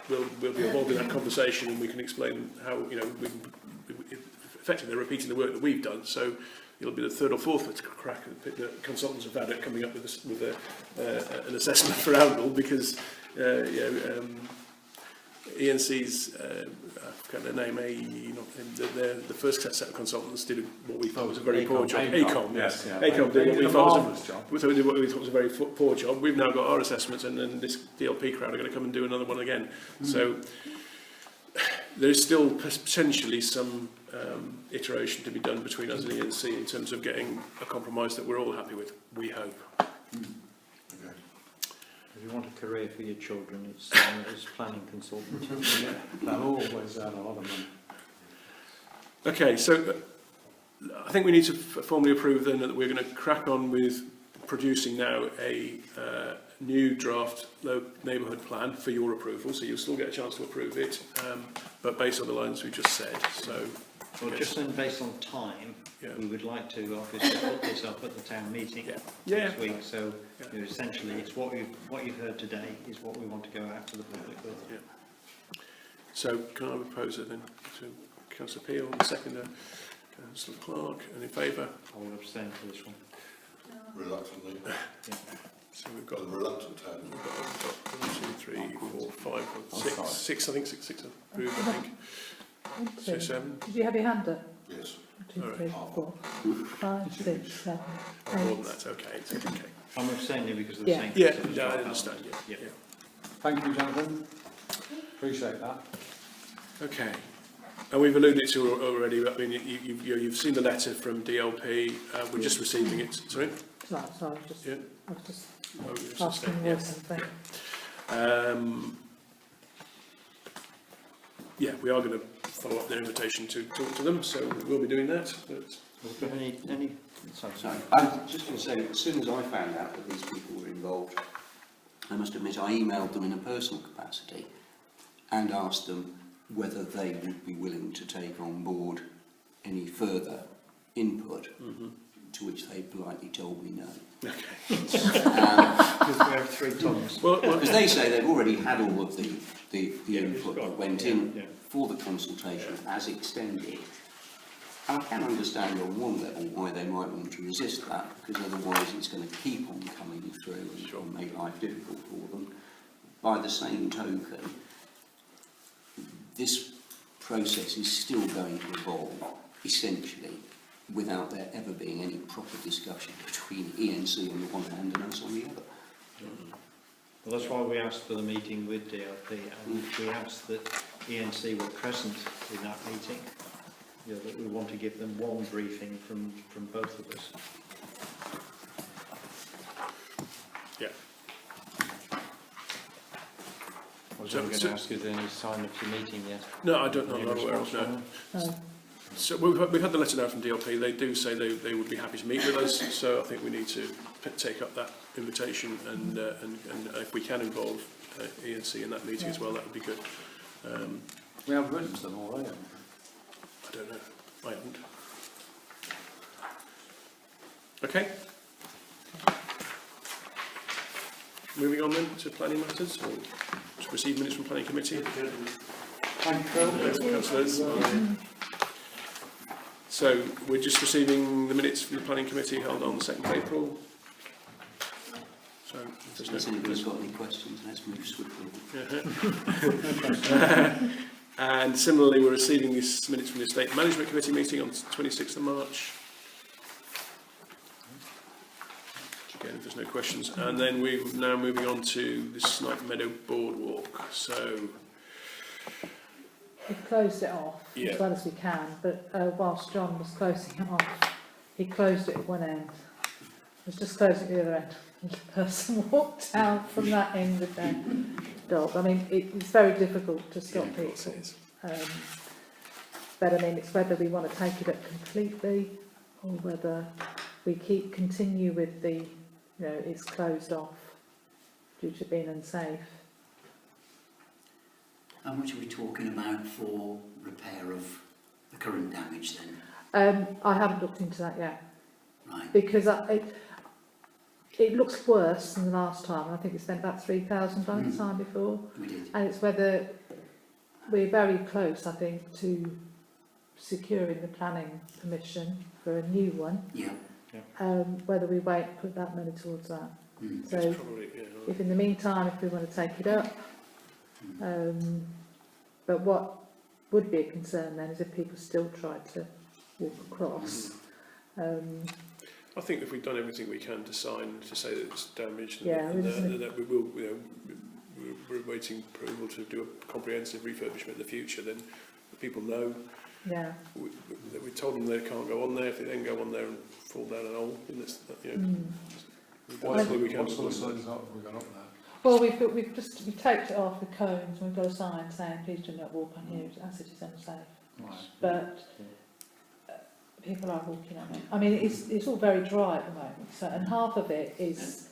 we'll be involved in that conversation, and we can explain how, you know, effectively they're repeating the work that we've done. So it'll be the third or fourth crack the consultants have had at coming up with an assessment for Oundle, because ENC's I've got their name, the first set of consultants did what we thought was a very poor job. ACOM, yes. ACOM did what we thought was a very poor job. We've now got our assessments, and then this DLP crowd are going to come and do another one again. So there is still potentially some iteration to be done between us and ENC in terms of getting a compromise that we're all happy with, we hope. If you want a career for your children, it's as planning consultant. They'll always earn a lot of money. Okay, so I think we need to formally approve then that we're going to crack on with producing now a new draft neighbourhood plan for your approval, so you'll still get a chance to approve it, but based on the lines we just said. So, well, just then, based on time, we would like to obviously put this up at the town meeting next week. So you know, essentially, it's what you've heard today is what we want to go out to the public with. Yeah. So can I propose it then to Councillor Peel, and seconder Councillor Clark, and in favour? I will abstain for this one. Reluctantly. Yeah. So we've got the reluctant town. We've got 1, 2, 3, 4, 5, 6. I think six approved. I think. 1, 2. 7. Did you have your hand up? Yes. 2, 3, 4, 5, 6, 7, 8. More than that, okay. It's okay. I'm abstaining because of the same. Yeah, I understand. Yeah. Thank you, Jonathan. Appreciate that. Okay. And we've alluded to already. I mean, you've seen the letter from DLP. We're just receiving it. Sorry. So I was just, Yeah. I was just Oh, you were asking saying, you yes. something. Yeah, we are going to follow up their invitation to talk to them, so we'll be doing that. But Any Sorry, I'm just going to say, as soon as I found out that these people were involved, I must admit I emailed them in a personal capacity and asked them whether they would be willing to take on board any further input, to which they politely told me no. Okay. Because we have 3 tonnes. Well, because they say they've already had all of the input that went in for the consultation as extended. And I can understand on one level why they might want to resist that, because otherwise it's going to keep on coming through and make life difficult for them. By the same token, this process is still going to evolve, essentially, without there ever being any proper discussion between ENC on the one hand and us on the other. Well, that's why we asked for the meeting with DLP, and we asked that ENC were present in that meeting. You know, that we want to give them one briefing from both of us. Yeah. I was going to ask, is there any sign of the meeting yet? No, I don't know. I'm not aware of no. So we've had the letter now from DLP. They do say they would be happy to meet with us. So I think we need to take up that invitation, and if we can involve ENC in that meeting as well, that would be good. We have written to them already. I don't know. I haven't. Okay. Moving on then to planning matters, or to receive minutes from planning committee. Thank you, councillors. So we're just receiving the minutes from the planning committee held on the 2nd of April. So if there's no anybody's got any questions, let's move swiftly. And similarly, we're receiving these minutes from the Estate Management Committee meeting on 26th of March. Again, if there's no questions. And then we're now moving on to the Snipe Meadow Boardwalk. So we've closed it off Yeah. as well as we can, but whilst John was closing it off, he closed it at one end. He was just closing the other end. And the person walked out from that end with their dog. I mean, it's very difficult to stop Yeah, of course people. it is. But I mean, it's whether we want to take it up completely or whether we continue with the, you know, it's closed off due to being unsafe. How much are we talking about for repair of the current damage then? I haven't looked into that yet Right. because it looks worse than the last time. I think we spent about 3,000 on the time before. We did. And it's whether we're very close, I think, to securing the planning permission for a new one. Yeah. Whether we wait and put that money towards that. Mm. So It's probably, yeah, if in the meantime, if we want to take it up, but what would be a concern then is if people still try to walk across. I think if we've done everything we can to sign to say that it's damaged, and, Yeah, and that we will, you know, we're waiting approval to do a comprehensive refurbishment in the future, then the people know. Yeah. We told them they can't go on there. If they then go on there and fall down an hole, then it's, you know, we've done everything we can. What sort of signs have we got up there? Well, we've taped it off with cones and we've got a sign saying please do not walk on here as it is unsafe. Right. But people are walking on it. I mean, it's all very dry at the moment, so, and half of it is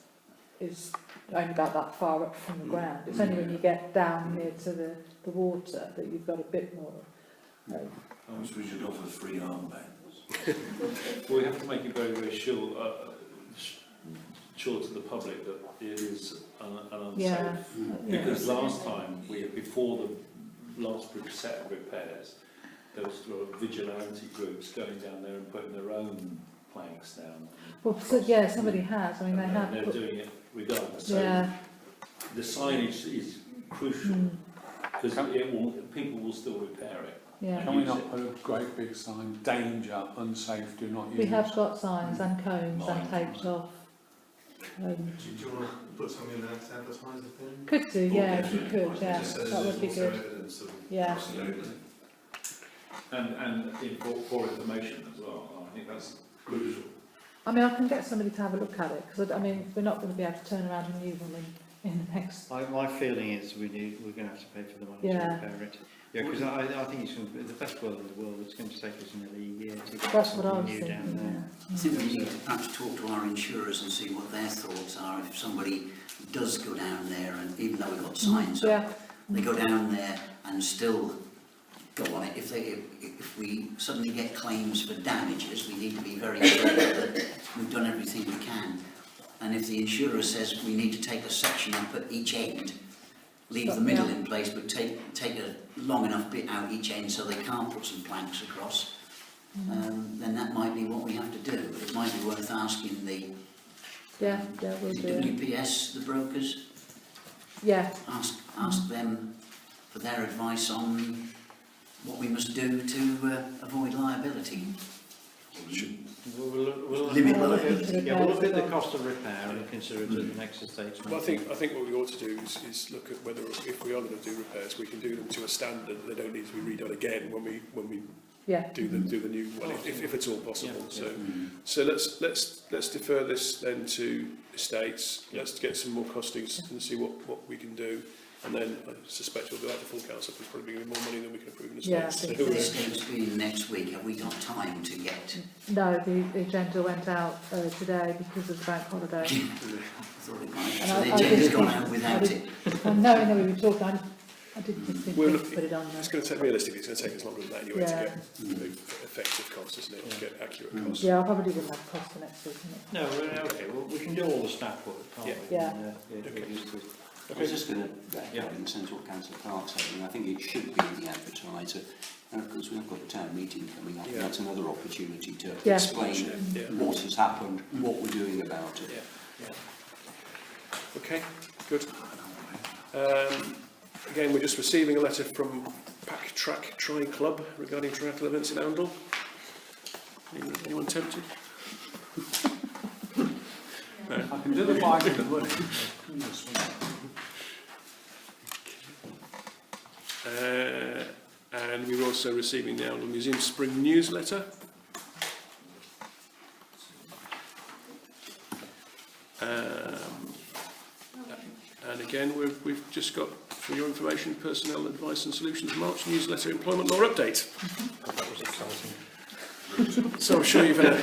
only about that far up from the ground. It's only when you get down near to the water that you've got a bit more. I suppose we should offer free armbands. We have to make it very, very sure to the public that it is an unsafe. Yeah. Because last time, before the last set of repairs, there was sort of vigilante groups going down there and putting their own planks down. Well, so, yeah, somebody has. I mean, they And have. they're Put, doing it regardless. yeah. So the signage is crucial because people will still repair it. Yeah. Can we not put a great big sign, danger, unsafe, do not use? We have got signs and cones and taped off. Do you want to put something in there to advertise the thing? Could do, yeah, if you could, yeah, Just so that would be there's also good. evidence of Yeah. absolutely. And for information as well. I think that's crucial. I mean, I can get somebody to have a look at it because I mean, we're not going to be able to turn around and use them in the next. My feeling is we're going to have to pay for the money Yeah. to repair it. Yeah, because I think it's going to be the best world in the world. It's going to take us nearly a year to get That's what I something was new down thinking. there. I think we need to perhaps talk to our insurers and see what their thoughts are if somebody does go down there, and even though we've got signs Yeah. up, they go down there and still go on it. If we suddenly get claims for damages, we need to be very clear that we've done everything we can. And if the insurer says we need to take a section up at each end, leave the middle in place, but take a long enough bit out each end so they can't put some planks across, then that might be what we have to do. But it might be worth asking the we'll do it. WPS, the brokers, Yeah. ask them for their advice on what we must do to avoid liability. We'll Limit we'll look liability. at, yeah, we'll look at the cost of repair and consider it at the next estates Well, I meeting. think what we ought to do is look at whether, if we are going to do repairs, we can do them to a standard. They don't need to be redone again when we do the new one, if it's all possible. So let's defer this then to estates. Let's get some more costings and see what we can do. And then I suspect we'll go out to full council because probably going to be more money than we can approve in estates. Yeah, I So, think The estates being next week, have we got time to get? No, the agenda went out today because of the bank holiday. I thought it might. And So I the agenda's didn't gone think- out without it. And knowing that we were talking, I didn't think Well, we look, could put it on there. it's going to take, realistically, it's going to take us longer than that anyway to Yeah. get effective costs, isn't it? To get accurate costs. Yeah, I probably wouldn't have cost for next week, isn't it? No, okay, well, we can do all the staff work, can't Yeah. we? Yeah. We're used to it. I was just going to in the sense of what Councillor Clark said, and I think it should be in the advertiser. And of course, we've got a town meeting coming up, and that's another opportunity to explain what has happened, what we're doing about it. Okay, good. Again, we're just receiving a letter from Pack Track Tri Club regarding triathlon events in Oundle. Anyone tempted? No. I can do the bike and the running. and we were also receiving the Oundle Museum Spring newsletter. And again, we've just got, for your information, Personnel Advice and Solutions March newsletter employment law update. That was exciting. So I'm sure you've had a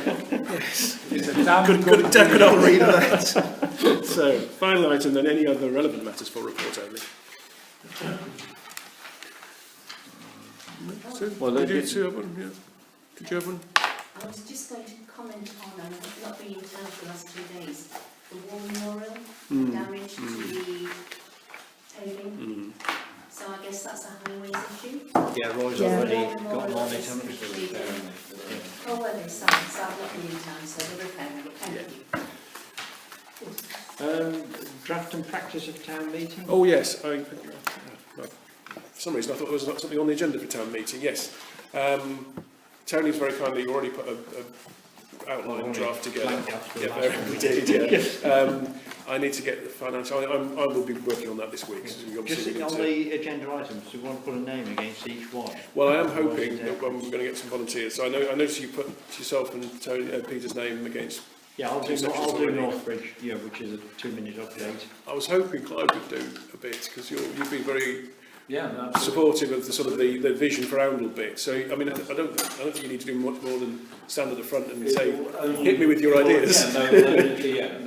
good old read of that. So, final item, then any other relevant matters for report only. So, Well, did you did- two have one? Yeah. Did you have one? I was just going to comment on, and I've not been in town for the last 2 days, the war memorial, damage to the paving. So I guess that's a highways issue. Yeah, Roy's Yeah. already War got memorial one on is it, haven't we? completed. Oh, well, it's sad, so I've not been in town, so they're repairing it, thank you. Draft and practice of town meeting? Oh yes, for some reason I thought there was something on the agenda for town meeting. Yes, Tony's very kindly already put a outline draft together. Yeah, we did. Yeah. I need to get the financial. I will be working on that this week. So we obviously Just need on to- the agenda items, do you want to put a name against each one? Well, I am hoping that we're going to get some volunteers. So I noticed you put yourself and Tony, Peter's name against. Yeah, I'll do already. Northbridge, yeah, which is a 2-minute update. I was hoping Clive would do a bit because you've been very Yeah, supportive of the sort of the vision for Oundle bit. So I mean, I don't think you need to do much more than stand at the front and say, hit me with your ideas. Yeah,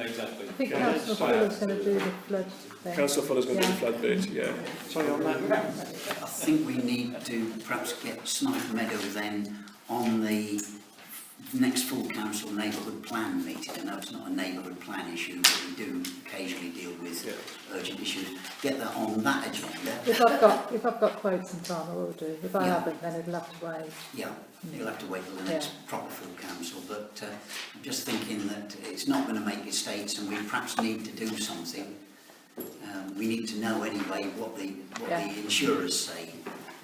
exactly. I think Councillor Fuller's going to do the flood thing. Councillor Fuller's going to do the flood bit. Yeah. Sorry on that. I think we need to perhaps get Snipe Meadow then on the next full council neighbourhood plan meeting. I know it's not a neighbourhood plan issue, but we do occasionally deal with urgent issues. Get that on that agenda. If I've got quotes and time, I will do. If I haven't, then it'll have to wait. Yeah, you'll have to wait till the next proper full council, but I'm just thinking that it's not going to make estates and we perhaps need to do something. We need to know anyway what the insurers say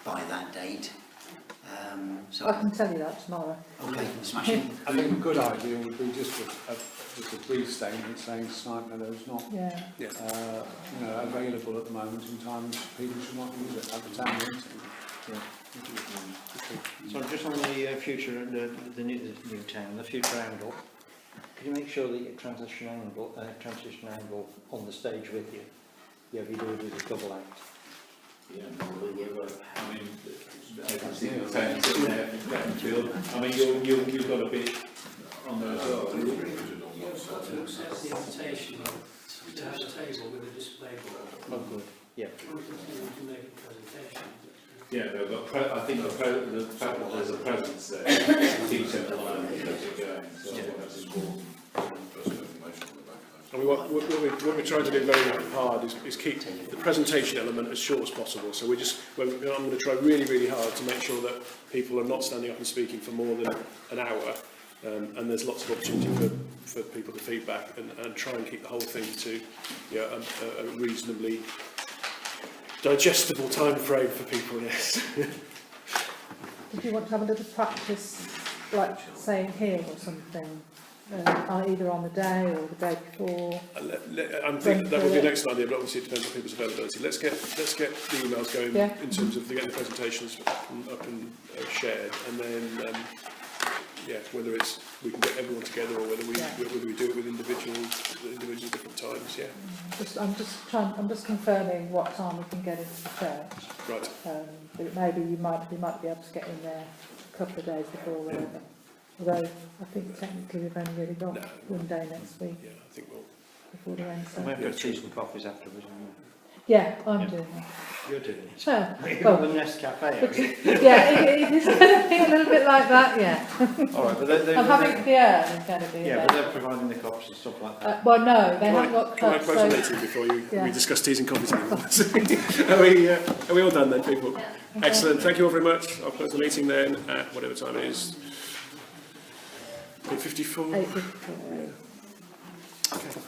by that date. So I can tell you that tomorrow. Okay, smashing. I think a good idea would be just a brief statement saying Snipe Meadow's not available at the moment in time. People should not use it at the town meeting. So just on the future, the new town, the future angle, can you make sure that you transition angle on the stage with you? Yeah, we do it with a double act. Yeah, I mean, I can see the same sitting there in Glenfield. I mean, you've got a bit on there as well. The invitation to have a table with a display board. Oh, good. Yeah. To make a presentation. Yeah, they've got. I think the fact that there's a presence there keeps it alive and keeps it going. So I think that's important. I mean, what we're trying to do very hard is keep the presentation element as short as possible. So I'm going to try really, really hard to make sure that people are not standing up and speaking for more than an hour. And there's lots of opportunity for people to feedback and try and keep the whole thing to a reasonably digestible time frame for people, yes. Did you want to have a little practice, like saying here or something? Either on the day or the day before. I'm thinking that would be an excellent idea, but obviously it depends on people's availability. Let's get the emails going in terms of getting the presentations up and shared, and then whether it's we can get everyone together or whether we do it with individuals at different times. Yeah. I'm just confirming what time we can get into the church. Right. But maybe we might be able to get in there a couple of days before or whatever. Although I think technically we've only really got one day next week. Yeah, I think we'll. Before the end. So. We have to have tea and coffees afterwards. Yeah, I'm doing that. You're doing it. Well, You're on the Nest Cafe, are you? Yeah, it is going to be a little bit like that, yeah. All right, but I'm having, it's going to be. Yeah, but they're providing the cups and stuff like that. Well, no, they haven't got Can I cups. close the meeting before we discuss teas and coffees anymore? Are we all done then, people? Yeah. Excellent. Thank you all very much. I'll close the meeting then at whatever time it is. 8:54. 8:54. Okay.